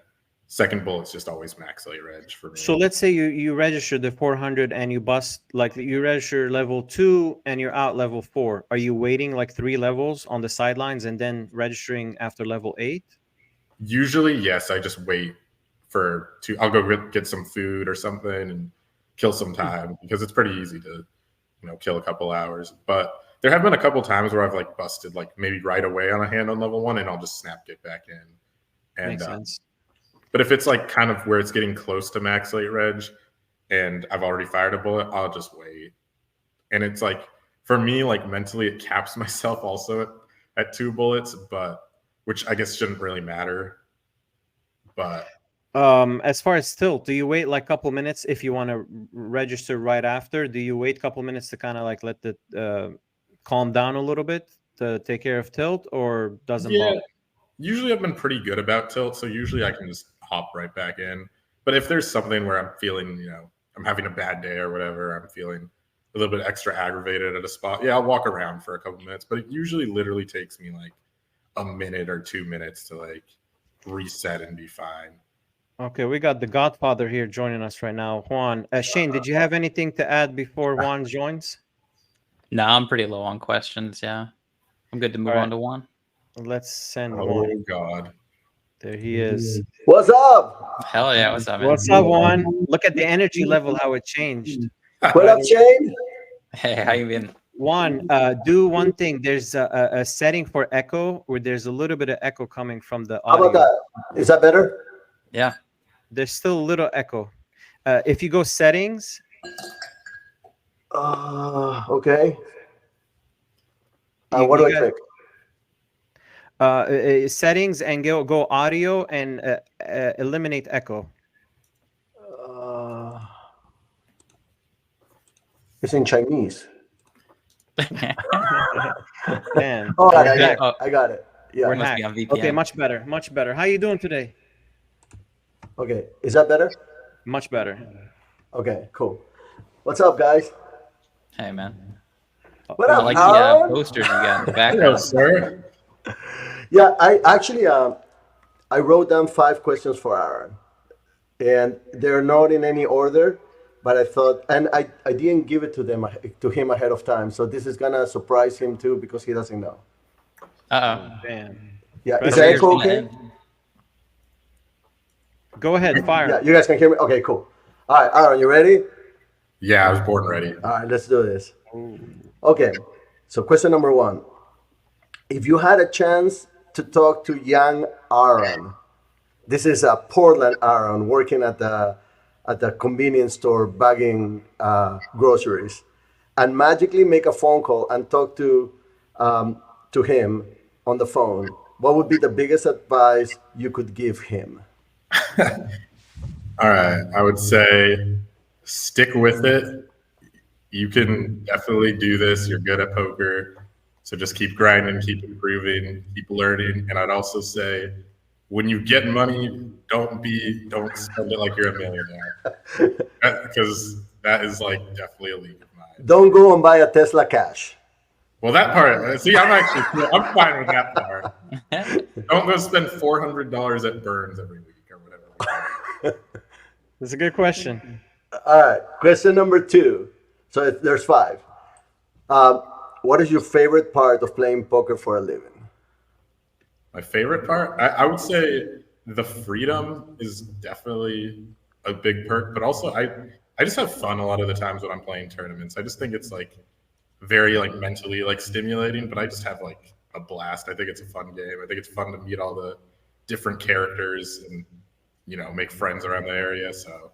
second bullet's just always max late reg for me. So let's say you register the 400 and you bust, like you register level 2 and you're out level 4. Are you waiting like 3 levels on the sidelines and then registering after level 8? Usually, yes. I just wait for 2. I'll go get some food or something and kill some time, because it's pretty easy to, you know, kill a couple hours. But there have been a couple times where I've like busted like maybe right away on a hand on level 1, and I'll just snap get back in. And makes sense. But if it's like kind of where it's getting close to max late reg and I've already fired a bullet, I'll just wait. And it's like, for me, like mentally, it caps myself also at 2 bullets, but which I guess shouldn't really matter. But as far as tilt, do you wait like a couple minutes if you want to register right after? Do you wait a couple minutes to kind of like let the calm down a little bit to take care of tilt, or doesn't bother? Usually I've been pretty good about tilt, so usually I can just hop right back in. But if there's something where I'm feeling, you know, I'm having a bad day or whatever, I'm feeling a little bit extra aggravated at a spot, yeah, I'll walk around for a couple minutes. But it usually literally takes me like a minute or 2 minutes to like reset and be fine. Okay, we got the Godfather here joining us right now, Juan. Shane, did you have anything to add before Juan joins? No, I'm pretty low on questions. Yeah, I'm good to move on to Juan. Let's send Oh Juan. God, there he is. What's up? Hell yeah, what's up, man? What's up, Juan? Look at the energy level, how it changed. What up, Shane? Hey, how you been? Juan, do one thing. There's a setting for echo where there's a little bit of echo coming from the audio. How about that? Is that better? Yeah. There's still a little echo. If you go settings. Okay. What do I click? Settings, and go audio and eliminate echo. It's in Chinese. Man. Oh, I got it. Yeah. Must be on VPN. Okay, much better. Much better. How you doing today? Okay. Is that better? Much better. Okay, cool. What's up, guys? Hey, man. What I up, like Howard? the posters you got in the background. sir. Yeah, I actually I wrote down 5 questions for Aaron, and they're not in any order, but I thought, and I didn't give it to him ahead of time. So this is gonna surprise him too because he doesn't know. Damn. Yeah, is Pressure. that echo okay? Go ahead, fire. Yeah, you guys can hear me. Okay, cool. All right, Aaron, you ready? Yeah, I was born ready. All right, let's do this. Okay, so question number 1. If you had a chance to talk to young Aaron, this is a Portland Aaron working at the convenience store bagging groceries, and magically make a phone call and talk to him on the phone, what would be the biggest advice you could give him? All right, I would say stick with it. You can definitely do this. You're good at poker. So just keep grinding, keep improving, keep learning. And I'd also say when you get money, don't spend it like you're a millionaire. Because that is like definitely a league of mine. Don't go and buy a Tesla cash. Well, that part, see, I'm fine with that part. Don't go spend $400 at Burns every week or whatever. That's a good question. All right, question number 2. So there's 5. What is your favorite part of playing poker for a living? My favorite part? I would say the freedom is definitely a big perk, but also I just have fun a lot of the times when I'm playing tournaments. I just think it's like very like mentally like stimulating, but I just have like a blast. I think it's a fun game. I think it's fun to meet all the different characters and, you know, make friends around the area. So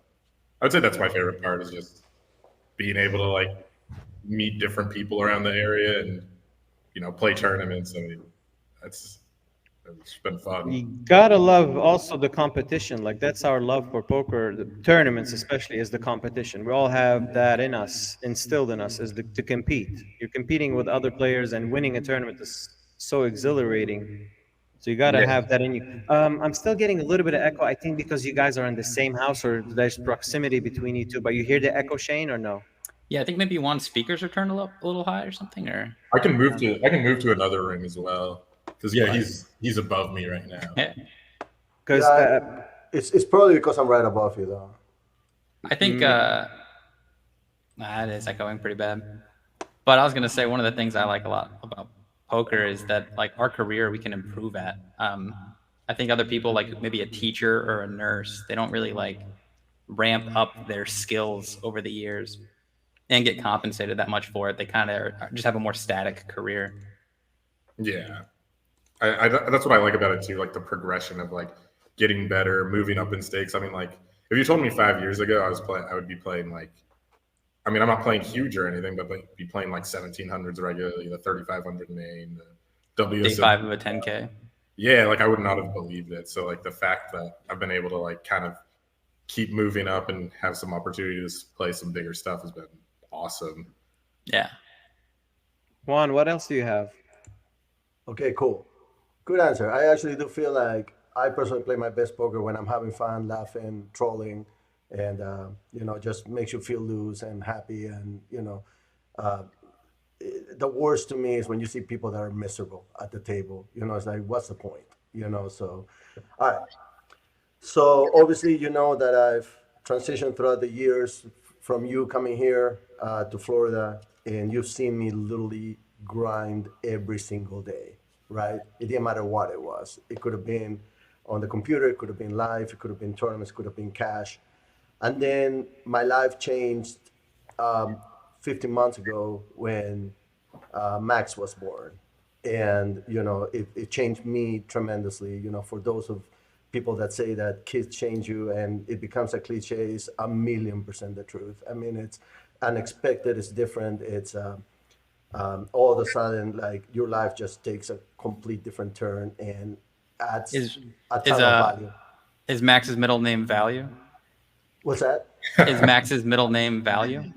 I would say that's my favorite part, is just being able to like meet different people around the area and, you know, play tournaments. I mean, it's been fun. You gotta love also the competition. Like, that's our love for poker. The tournaments especially is the competition. We all have that in us, instilled in us, is to compete. You're competing with other players, and winning a tournament is so exhilarating. So you gotta have that in you. I'm still getting a little bit of echo. I think because you guys are in the same house, or there's proximity between you two. But you hear the echo, Shane, or no? Yeah, I think maybe Juan's speakers are turned up a little high or something. Or I can move to another room as well. Because he's above me right now. Because it's probably because I'm right above you, though. I think it is echoing pretty bad. But I was gonna say one of the things I like a lot about poker is that like our career we can improve at. I think other people, like maybe a teacher or a nurse, they don't really like ramp up their skills over the years and get compensated that much for it. They kind of just have a more static career. Yeah. I that's what I like about it too, like the progression of like getting better, moving up in stakes. I mean, like if you told me 5 years ago I would be playing like, I mean, I'm not playing huge or anything, but be playing like 1700s regularly, the 3500 main, the W. Day 5 of a 10K. Yeah, like I would not have believed it. So like the fact that I've been able to like kind of keep moving up and have some opportunities to play some bigger stuff has been awesome. Yeah. Juan, what else do you have? Okay, cool. Good answer. I actually do feel like I personally play my best poker when I'm having fun, laughing, trolling, and you know, just makes you feel loose and happy. And you know, the worst to me is when you see people that are miserable at the table. You know, it's like, what's the point? You know. So, all right. So obviously, you know that I've transitioned throughout the years from you coming here to Florida, and you've seen me literally grind every single day. Right? It didn't matter what it was. It could have been on the computer, it could have been live, it could have been tournaments, it could have been cash. And then my life changed 15 months ago when Max was born. And, you know, it changed me tremendously. You know, for those of people that say that kids change you and it becomes a cliche, is 1,000,000% the truth. I mean, it's unexpected, it's different, it's all of a sudden, like, your life just takes a complete different turn and adds a ton of value. Is Max's middle name Value? What's that? Is Max's middle name Value?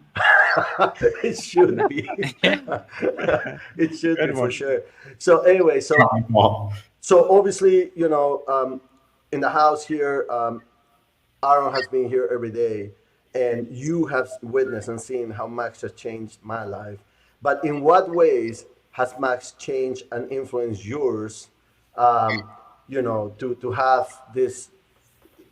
It should be. It should be for sure. So anyway, so obviously, you know, in the house here, Aaron has been here every day, and you have witnessed and seen how Max has changed my life. But in what ways has Max changed and influenced yours, you know, to have this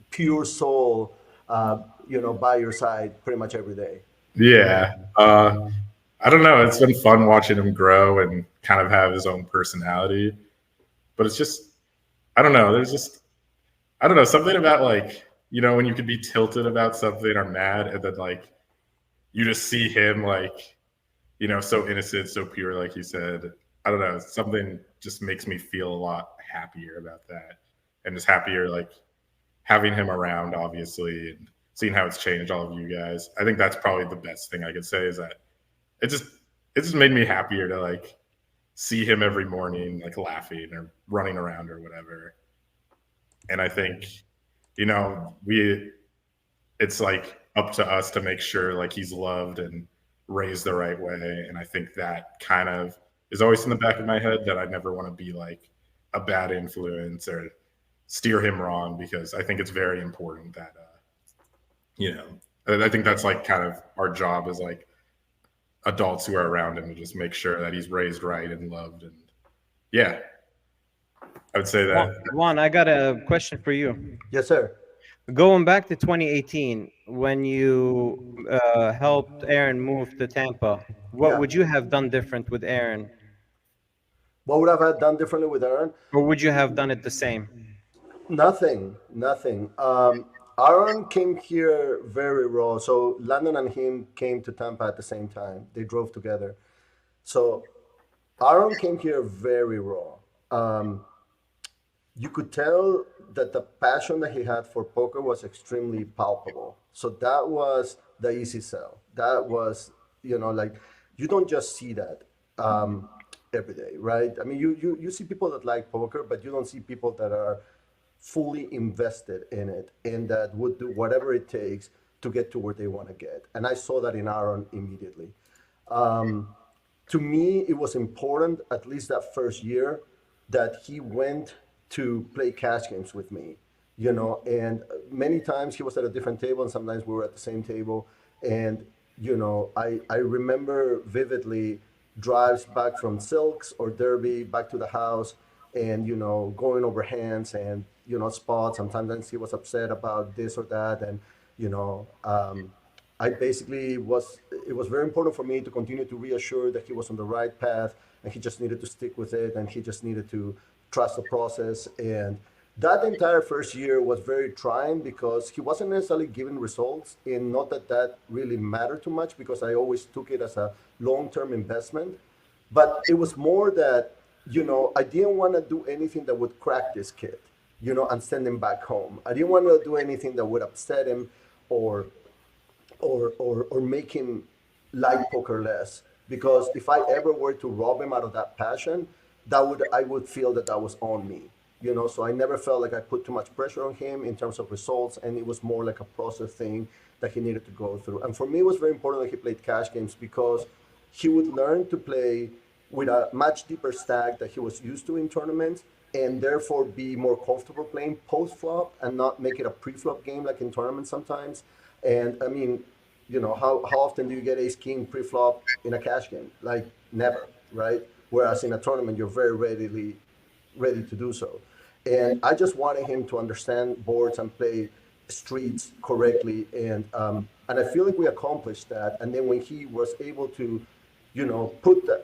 pure soul by your side pretty much every day. Yeah. I don't know. It's been fun watching him grow and kind of have his own personality. But it's just, I don't know. I don't know, something about like, when you could be tilted about something or mad and then like you just see him like, so innocent, so pure, like you said. I don't know. Something just makes me feel a lot happier about that. And just happier like having him around, obviously, and seeing how it's changed all of you guys. I think that's probably the best thing I could say is that it just made me happier to like see him every morning, like laughing or running around or whatever. And I think, it's like up to us to make sure like he's loved and raised the right way. And I think that kind of is always in the back of my head that I never want to be like a bad influence or steer him wrong, because I think it's very important that, I think that's like kind of our job as like adults who are around him to just make sure that he's raised right and loved. And yeah, I would say that. Juan, I got a question for you. Yes, sir. Going back to 2018, when you helped Aaron move to Tampa, what Yeah. would you have done different with Aaron? What would I have done differently with Aaron? Or would you have done it the same? Nothing. Aaron came here very raw. So Landon and him came to Tampa at the same time. They drove together. So Aaron came here very raw. You could tell that the passion that he had for poker was extremely palpable. So that was the easy sell. That was, like you don't just see that every day, right? I mean, you see people that like poker, but you don't see people that are fully invested in it and that would do whatever it takes to get to where they want to get. And I saw that in Aaron immediately. To me, it was important, at least that first year, that he went to play cash games with me, and many times he was at a different table and sometimes we were at the same table. And, I remember vividly drives back from Silks or Derby back to the house and, going over hands and, spots. And sometimes he was upset about this or that. And, I basically it was very important for me to continue to reassure that he was on the right path and he just needed to stick with it and he just needed to trust the process. And that entire first year was very trying because he wasn't necessarily giving results, and not that that really mattered too much because I always took it as a long-term investment. But it was more that, I didn't want to do anything that would crack this kid, and send him back home. I didn't want to do anything that would upset him or make him like poker less. Because if I ever were to rob him out of that passion, I would feel that that was on me. So I never felt like I put too much pressure on him in terms of results, and it was more like a process thing that he needed to go through. And for me, it was very important that he played cash games because he would learn to play with a much deeper stack that he was used to in tournaments, and therefore be more comfortable playing post-flop and not make it a pre-flop game like in tournaments sometimes. And I mean, how often do you get ace king pre-flop in a cash game? Like never, right? Whereas in a tournament, you're very ready to do so. And I just wanted him to understand boards and play streets correctly. And I feel like we accomplished that. And then when he was able to,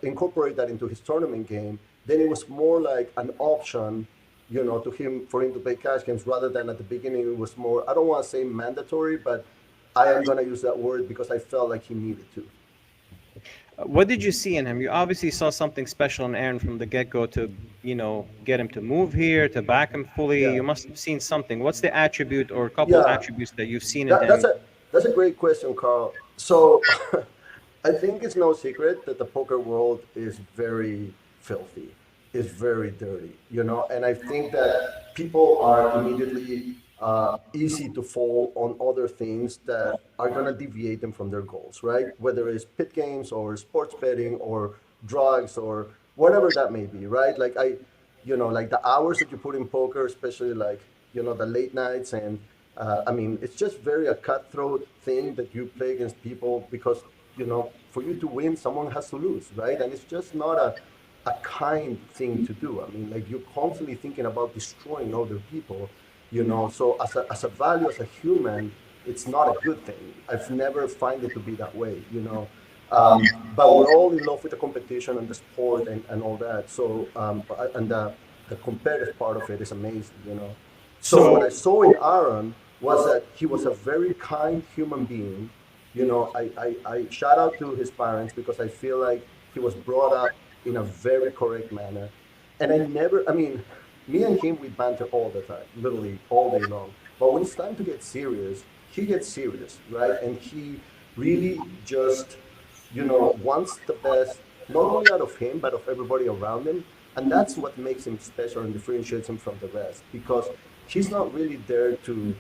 incorporate that into his tournament game, then it was more like an option, for him to play cash games rather than at the beginning. It was more, I don't want to say mandatory, but I am going to use that word because I felt like he needed to. What did you see in him? You obviously saw something special in Aaron from the get-go to, get him to move here, to back him fully. Yeah. You must have seen something. What's the attribute or a couple of attributes that you've seen in him? That's a great question, Carl. So I think it's no secret that the poker world is very filthy, is very dirty, and I think that people are immediately easy to fall on other things that are going to deviate them from their goals, right? Whether it's pit games or sports betting or drugs or whatever that may be, right? Like like the hours that you put in poker, especially like, the late nights. And it's just very a cutthroat thing that you play against people because, for you to win, someone has to lose, right? And it's just not a kind thing to do. Like you're constantly thinking about destroying other people. So as a value, as a human, it's not a good thing. I've never find it to be that way, you know. But we're all in love with the competition and the sport and all that. So and the competitive part of it is amazing, you know. So what I saw in Aaron was that he was a very kind human being. You know, I shout out to his parents because I feel like he was brought up in a very correct manner. And I mean, me and him, we banter all the time, literally all day long. But when it's time to get serious, he gets serious, right? And he really just, you know, wants the best, not only out of him, but of everybody around him. And that's what makes him special and differentiates him from the rest, because he's not really there to,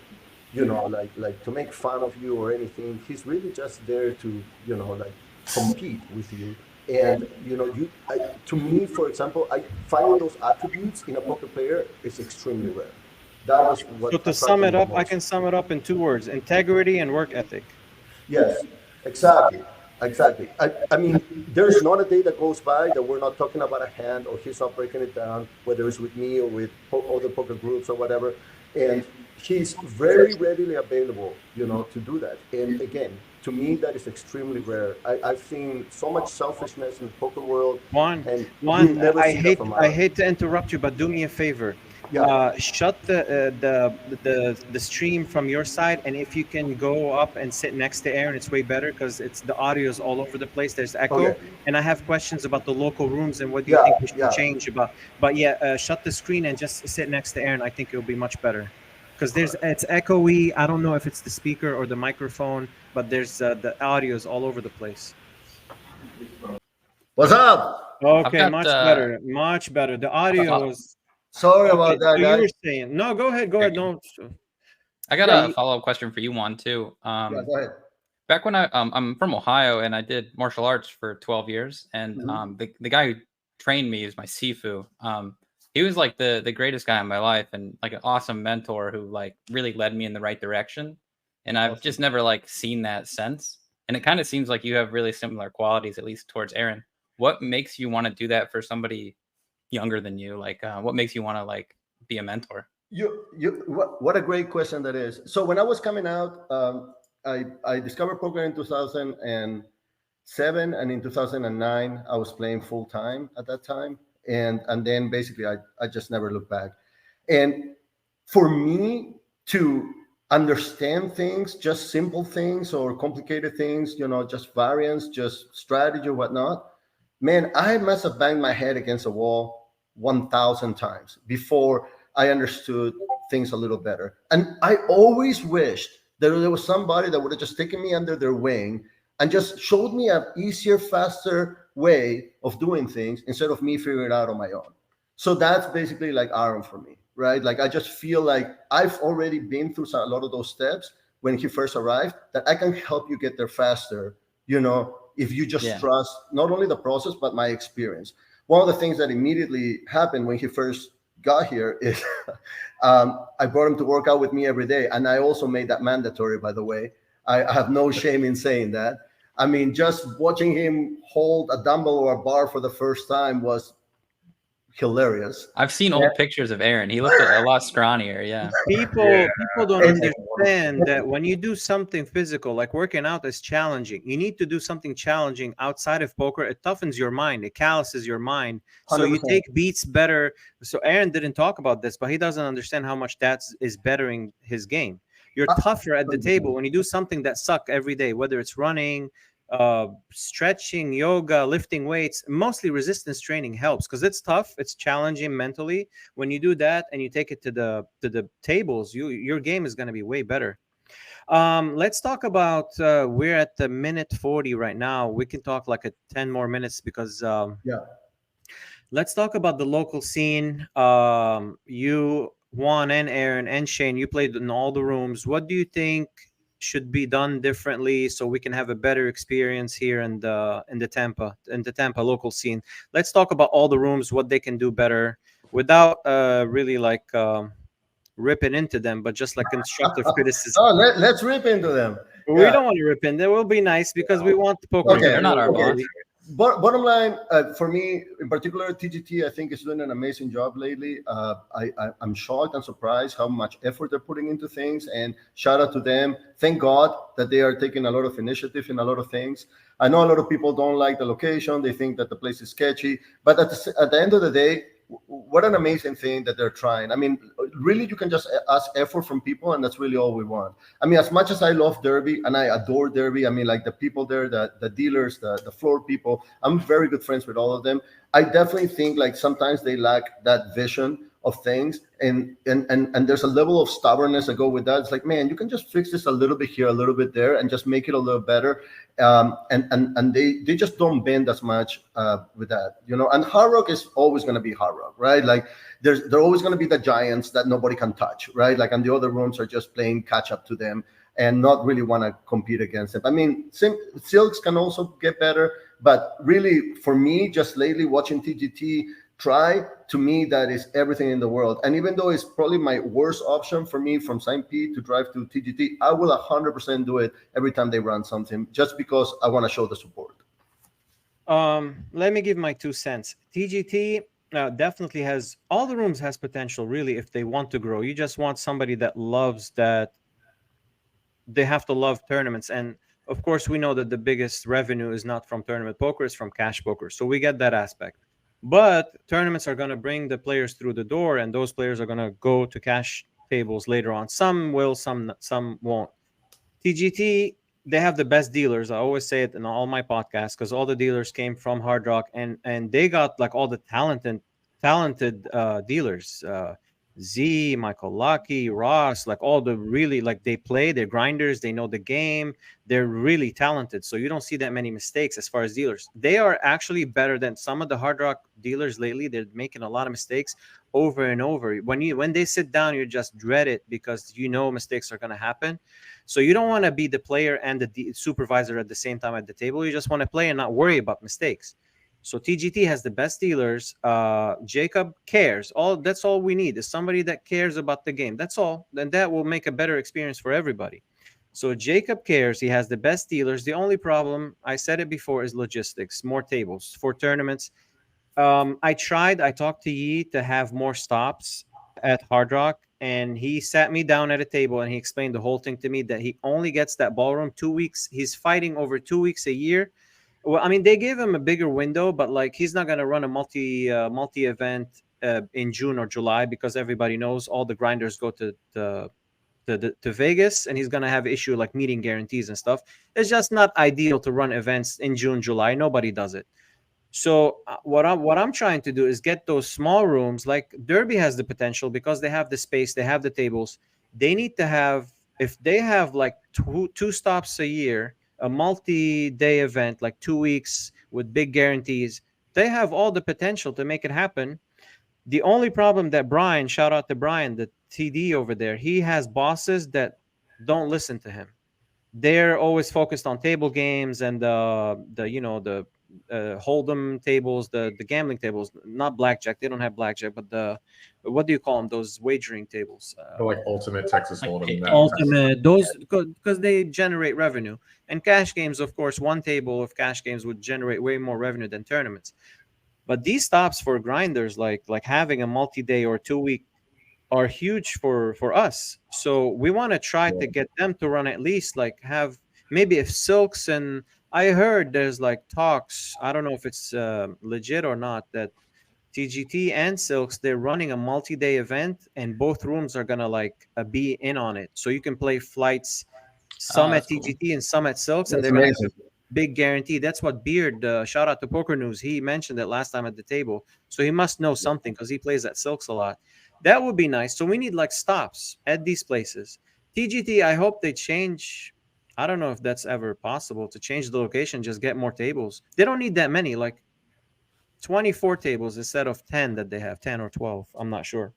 you know, like to make fun of you or anything. He's really just there to, you know, like compete with you. And you know, to me, for example, I finding those attributes in a poker player is extremely rare. That was what. So to sum it up, I can sum it up in 2 words: integrity and work ethic. Yes, exactly. Exactly. I mean, there's not a day that goes by that we're not talking about a hand or he's not breaking it down, whether it's with me or with other poker groups or whatever. And he's very readily available, you know, to do that. And again, to me, that is extremely rare. I've seen so much selfishness in the poker world. Juan, and you never I see that from I hate to interrupt you, but do me a favor. Yeah. Shut the stream from your side, and if you can go up and sit next to Aaron, it's way better because it's the audio is all over the place. There's echo, Okay. and I have questions about the local rooms and what do you think we should change about. But yeah, shut the screen and just sit next to Aaron. I think it'll be much better because it's echoey. I don't know if it's the speaker or the microphone, but there's the audio is all over the place. What's up? Okay, got, better, much better. The audio was. Sorry about that, So you guys. were saying no. Go ahead. No. I got a follow-up question for you, Juan, too. Yeah, go ahead. Back when I'm from Ohio and I did martial arts for 12 years, and the guy who trained me is my Sifu. He was like the greatest guy in my life and like an awesome mentor who like really led me in the right direction. And I've just never like seen that since. And it kind of seems like you have really similar qualities, at least towards Aaron. What makes you want to do that for somebody younger than you? Like, what makes you want to like be a mentor? What a great question that is. So when I was coming out, I discovered poker in 2007, and in 2009 I was playing full time at that time, and then basically I just never looked back. And for me to understand things, just simple things or complicated things, you know, just variance, just strategy or whatnot, man, I must have banged my head against a wall 1,000 times before I understood things a little better. And I always wished that there was somebody that would have just taken me under their wing and just showed me an easier, faster way of doing things instead of me figuring it out on my own. So that's basically like Aaron for me, right? Like I just feel like I've already been through a lot of those steps when he first arrived, that I can help you get there faster, you know, if you just trust not only the process, but my experience. One of the things that immediately happened when he first got here is I brought him to work out with me every day. And I also made that mandatory, by the way. I have no shame in saying that. I mean, just watching him hold a dumbbell or a bar for the first time was hilarious. I've seen old pictures of Aaron. He looked a lot scrawnier. Yeah. People don't understand that when you do something physical, like working out is challenging. You need to do something challenging outside of poker. It toughens your mind. It calluses your mind. So 100%. you take beats better. So Aaron didn't talk about this, but he doesn't understand how much that is bettering his game. You're tougher at the table when you do something that sucks every day, whether it's running, stretching, yoga, lifting weights. Mostly resistance training helps because it's tough, it's challenging mentally. When you do that and you take it to the tables, your game is going to be way better. Let's talk about we're at the minute 40 right now. We can talk like 10 more minutes because let's talk about the local scene. You, Juan and Aaron and Shane, you played in all the rooms. What do you think should be done differently so we can have a better experience here in the Tampa local scene? Let's talk about all the rooms, what they can do better without really like ripping into them, but just like constructive criticism. Oh, let's rip into them. We don't want to rip in. They will be nice because we want the poker. They're not our boss. bottom line, for me in particular, TGT, I think is doing an amazing job lately. I'm shocked and surprised how much effort they're putting into things, and shout out to them. Thank God that they are taking a lot of initiative in a lot of things. I know a lot of people don't like the location. They think that the place is sketchy, but at the end of the day, what an amazing thing that they're trying. I mean, really, you can just ask effort from people, and that's really all we want. I mean, as much as I love Derby and I adore Derby, I mean, like the people there, the dealers, the floor people, I'm very good friends with all of them. I definitely think like sometimes they lack that vision of things, and there's a level of stubbornness that go with that. It's like, man, you can just fix this a little bit here, a little bit there, and just make it a little better. And they just don't bend as much with that, you know. And Hard Rock is always going to be Hard Rock, right? Like they're always going to be the giants that nobody can touch, right? Like, and the other rooms are just playing catch up to them and not really want to compete against them. I mean, Silks can also get better, but really for me, just lately watching TGT try, to me, that is everything in the world. And even though it's probably my worst option for me from St. Pete to drive to TGT, I will 100% do it every time they run something, just because I want to show the support. Let me give my 2 cents. TGT definitely has, all the rooms has potential, really, if they want to grow. You just want somebody that loves that. They have to love tournaments. And of course, we know that the biggest revenue is not from tournament poker, it's from cash poker. So we get that aspect. But tournaments are going to bring the players through the door, and those players are going to go to cash tables later on. Some will, some won't. TGT, they have the best dealers. I always say it in all my podcasts, because all the dealers came from Hard Rock, and they got like all the talented dealers. Z, Michael Lucky, Ross, like all the really, like they play, they're grinders, they know the game, they're really talented. So you don't see that many mistakes as far as dealers. They are actually better than some of the Hard Rock dealers lately. They're making a lot of mistakes over and over. When they sit down, you just dread it, because you know mistakes are going to happen. So you don't want to be the player and the supervisor at the same time at the table. You just want to play and not worry about mistakes. So TGT has the best dealers. Jacob cares. That's all we need, is somebody that cares about the game. That's all. Then that will make a better experience for everybody. So Jacob cares. He has the best dealers. The only problem, I said it before, is logistics. More tables for tournaments. I talked to Yi to have more stops at Hard Rock, and he sat me down at a table and he explained the whole thing to me, that he only gets that ballroom 2 weeks. He's fighting over 2 weeks a year. Well, I mean, they gave him a bigger window, but like he's not going to run a multi event in June or July, because everybody knows all the grinders go to Vegas, and he's going to have issue like meeting guarantees and stuff. It's just not ideal to run events in June, July. Nobody does it. So what I'm trying to do is get those small rooms. Like Derby has the potential, because they have the space, they have the tables. They need to have, if they have like two stops a year, a multi-day event, like 2 weeks with big guarantees, they have all the potential to make it happen. The only problem that Brian, shout out to Brian, the TD over there, he has bosses that don't listen to him. They're always focused on table games and the hold'em tables, the gambling tables, not blackjack. They don't have blackjack, but what do you call them? Those wagering tables. Like Ultimate, Texas Hold'em. Ultimate, those, because they generate revenue. And cash games, of course, one table of cash games would generate way more revenue than tournaments. But these stops for grinders, like having a multi-day or 2 week, are huge for us. So we want to try to get them to run, at least like have, maybe if Silks, and I heard there's like talks, I don't know if it's legit or not, that TGT and Silks, they're running a multi-day event, and both rooms are gonna like be in on it. So you can play flights, some at TGT cool. And some at Silks, and they're gonna have a big guarantee. That's what Beard, shout out to Poker News, he mentioned it last time at the table. So he must know something, because he plays at Silks a lot. That would be nice. So we need like stops at these places. TGT, I hope they change. I don't know if that's ever possible to change the location, just get more tables. They don't need that many, like 24 tables instead of 10 that they have, 10 or 12. I'm not sure.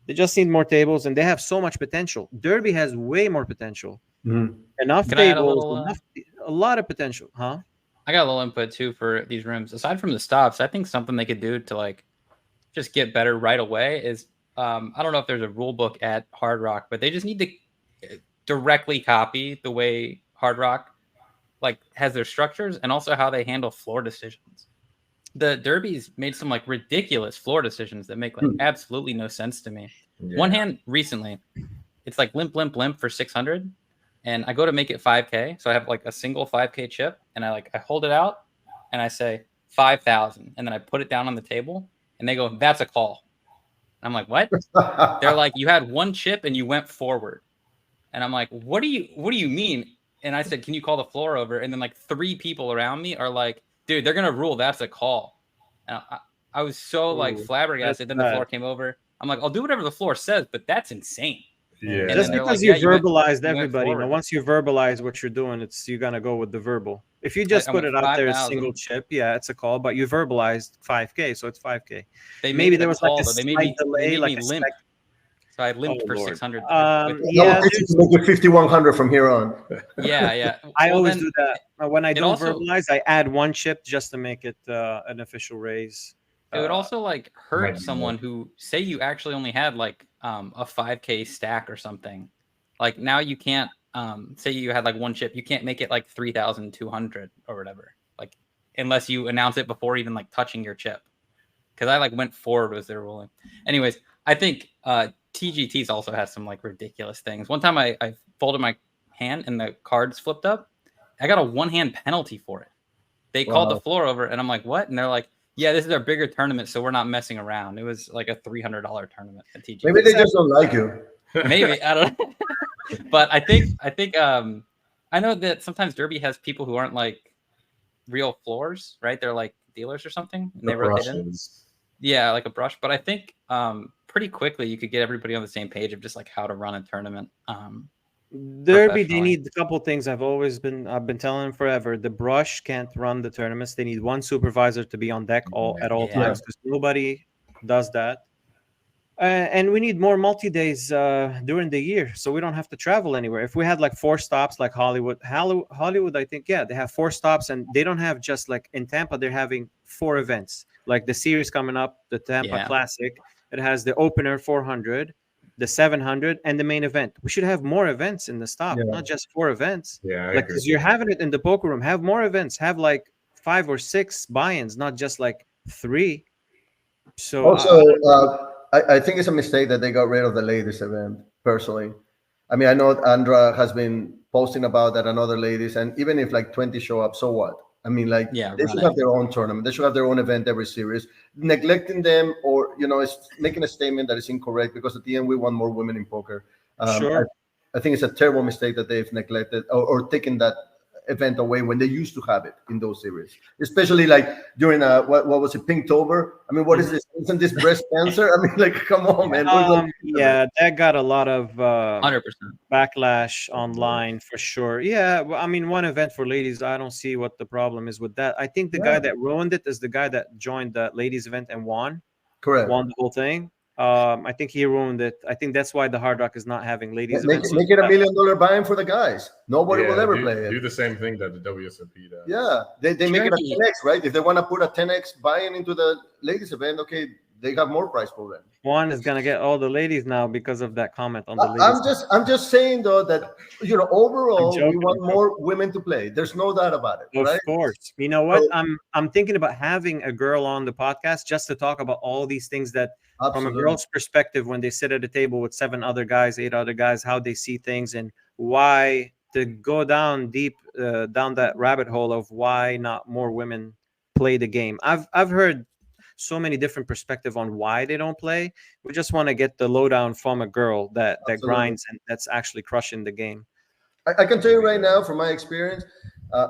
They just need more tables, and they have so much potential. Derby has way more potential. Mm-hmm. Enough tables, a lot of potential, huh? I got a little input too for these rooms. Aside from the stops, I think something they could do to like just get better right away is, I don't know if there's a rule book at Hard Rock, but they just need to directly copy the way Hard Rock like has their structures and also how they handle floor decisions. The derbies made some like ridiculous floor decisions that make like absolutely no sense to me. Yeah. One hand recently, it's like limp for 600, and I go to make it 5K. So I have like a single 5K chip, and I hold it out, and I say 5,000, and then I put it down on the table, and they go, "That's a call." I'm like, "What?" They're like, "You had one chip and you went forward," and I'm like, "What do you mean?" And I said, "Can you call the floor over?" And then like 3 people around me are like, "Dude, they're gonna rule that's a call." And I was so like flabbergasted. Then the floor came over. I'm like, "I'll do whatever the floor says, but that's insane." Yeah. And Just then they're because like, you "Yeah, verbalized you went everybody, forward." once you verbalize what you're doing, you're gonna go with the verbal. If you just I put went it out there as 5,000. single chip, yeah, it's a call. But you verbalized 5K, so it's 5K. They Maybe made there it was call, like a though. They slight made delay, me like a limp. So I limped Oh, for Lord. 600. Yeah, This is make it 5,100 from here on. yeah. I Well, always then do that. When I don't also- verbalize, I add one chip just to make it an official raise. It would also like hurt might be someone more. who say you actually only had like a 5K stack or something. Like now you can't say you had like one chip, you can't make it like 3,200 or whatever. Like unless you announce it before even like touching your chip. Because I like went forward was their ruling. Anyways, I think TGTs also has some like ridiculous things. One time I folded my hand and the cards flipped up. I got a 1-hand penalty for it. They called the floor over and I'm like, "What?" And they're like, "Yeah, this is our bigger tournament, so we're not messing around." It was like a $300 tournament at TGT. Maybe they just don't like you. Maybe I don't know. But I think I know that sometimes Derby has people who aren't like real floors, right? They're like dealers or something, and they rotate in. Yeah, like a brush. But I think pretty quickly you could get everybody on the same page of just like how to run a tournament. Derby, they professionally. need a couple things. I've been telling them forever. The brush can't run the tournaments. They need one supervisor to be on deck at all Yeah. times because nobody does that. And we need more multi-days during the year, so we don't have to travel anywhere. If we had like 4 stops, like Hollywood, I think, yeah, they have 4 stops, and they don't have just like in Tampa, they're having 4 events. Like the series coming up, the Tampa Classic, it has the opener 400, the 700, and the main event. We should have more events in the stop, not just 4 events. Yeah, like because you're having it in the poker room, have more events, have like 5 or 6 buy-ins, not just like 3. So also, I think it's a mistake that they got rid of the ladies event, personally. I mean, I know Andra has been posting about that and other ladies, and even if like 20 show up, so what? I mean, like they should have their own tournament. They should have their own event every series. Neglecting them or, it's making a statement that is incorrect because at the end we want more women in poker. Sure. I think it's a terrible mistake that they've neglected or taken that event away when they used to have it in those series, especially like during what was it, Pinktober? I mean, what is this? Isn't this breast cancer? I mean, like, come on, man. Yeah, that got a lot of 100% backlash online for sure. Yeah, well, I mean, one event for ladies, I don't see what the problem is with that. I think the guy that ruined it is the guy that joined the ladies event and won. Correct. Won the whole thing. I think he ruined it. I think that's why the Hard Rock is not having ladies events. Make it $1 million buy-in for the guys. Nobody will ever play it. Do the same thing that the WSOP does. Yeah, they make it a 10x, right? If they want to put a 10x buy-in into the ladies event, okay, they have more price for them. Juan is gonna get all the ladies now because of that comment on the ladies. I'm just saying though that overall we want more women to play. There's no doubt about it. Of right? course. You know what? I'm thinking about having a girl on the podcast just to talk about all these things that from a girl's perspective, when they sit at a table with 7 other guys, 8 other guys, how they see things and why to go down deep down that rabbit hole of why not more women play the game. I've heard so many different perspectives on why they don't play. We just want to get the lowdown from a girl that grinds and that's actually crushing the game. I can tell you right now from my experience,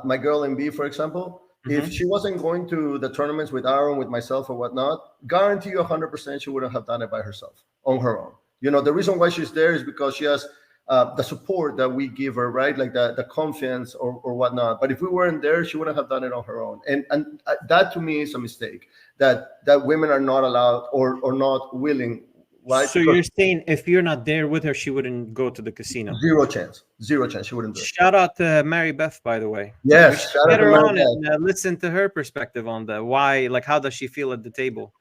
my girl MB, for example, if she wasn't going to the tournaments with Aaron, with myself or whatnot, guarantee you 100% she wouldn't have done it by herself, on her own. The reason why she's there is because she has the support that we give her, right? Like the confidence or whatnot. But if we weren't there, she wouldn't have done it on her own. And that to me is a mistake, that women are not allowed or not willing. Right? So you're saying if you're not there with her, she wouldn't go to the casino? Zero chance. She wouldn't do it. Shout out to Mary Beth, by the way. Yes. Get her on and listen to her perspective on the why, like how does she feel at the table?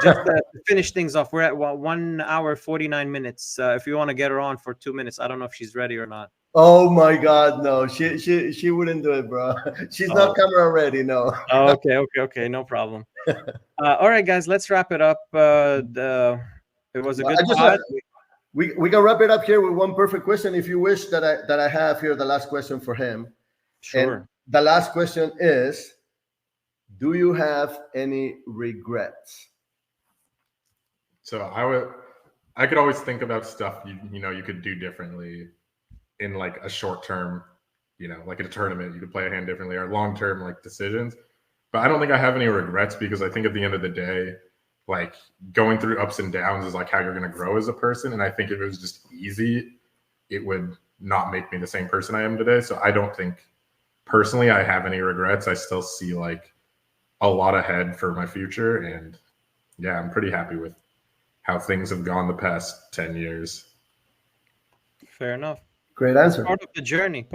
Just to finish things off, we're at 1 hour 49 minutes. If you want to get her on for 2 minutes, I don't know if she's ready or not. Oh my God, no, she wouldn't do it, bro. She's not camera ready. No. Okay, no problem. All right, guys, let's wrap it up. It was a good pod. We can wrap it up here with one perfect question, if you wish, that I have here the last question for him. Sure. And the last question is, do you have any regrets? So I could always think about stuff you could do differently in like a short term, like at a tournament, you could play a hand differently, or long term like decisions. But I don't think I have any regrets, because I think at the end of the day, like going through ups and downs is like how you're going to grow as a person. And I think if it was just easy, it would not make me the same person I am today. So I don't think personally I have any regrets. I still see like a lot ahead for my future. And yeah, I'm pretty happy with how things have gone the past 10 years. Fair enough. Great answer. Part of the journey.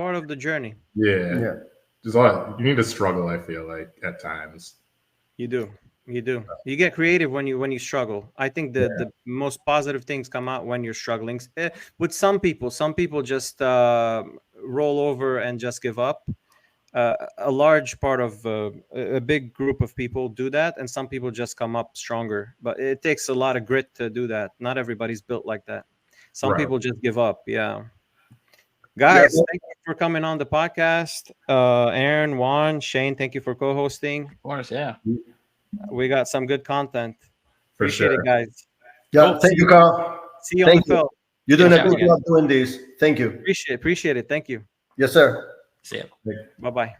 Yeah. There's a lot. You need to struggle, I feel like, at times. You do. You get creative when you struggle. I think the most positive things come out when you're struggling. With some people just roll over and just give up. A large part of a big group of people do that, and some people just come up stronger. But it takes a lot of grit to do that. Not everybody's built like that. Some people just give up. Yeah. Guys, thank you for coming on the podcast. Aaron, Juan, Shane, thank you for co-hosting. Of course, yeah. We got some good content. For Appreciate sure. it, guys. Yeah, thank you, Carl. See you on the film. You're doing a good job doing this. Thank you. Appreciate it. Thank you. Yes, sir. See ya. Bye-bye.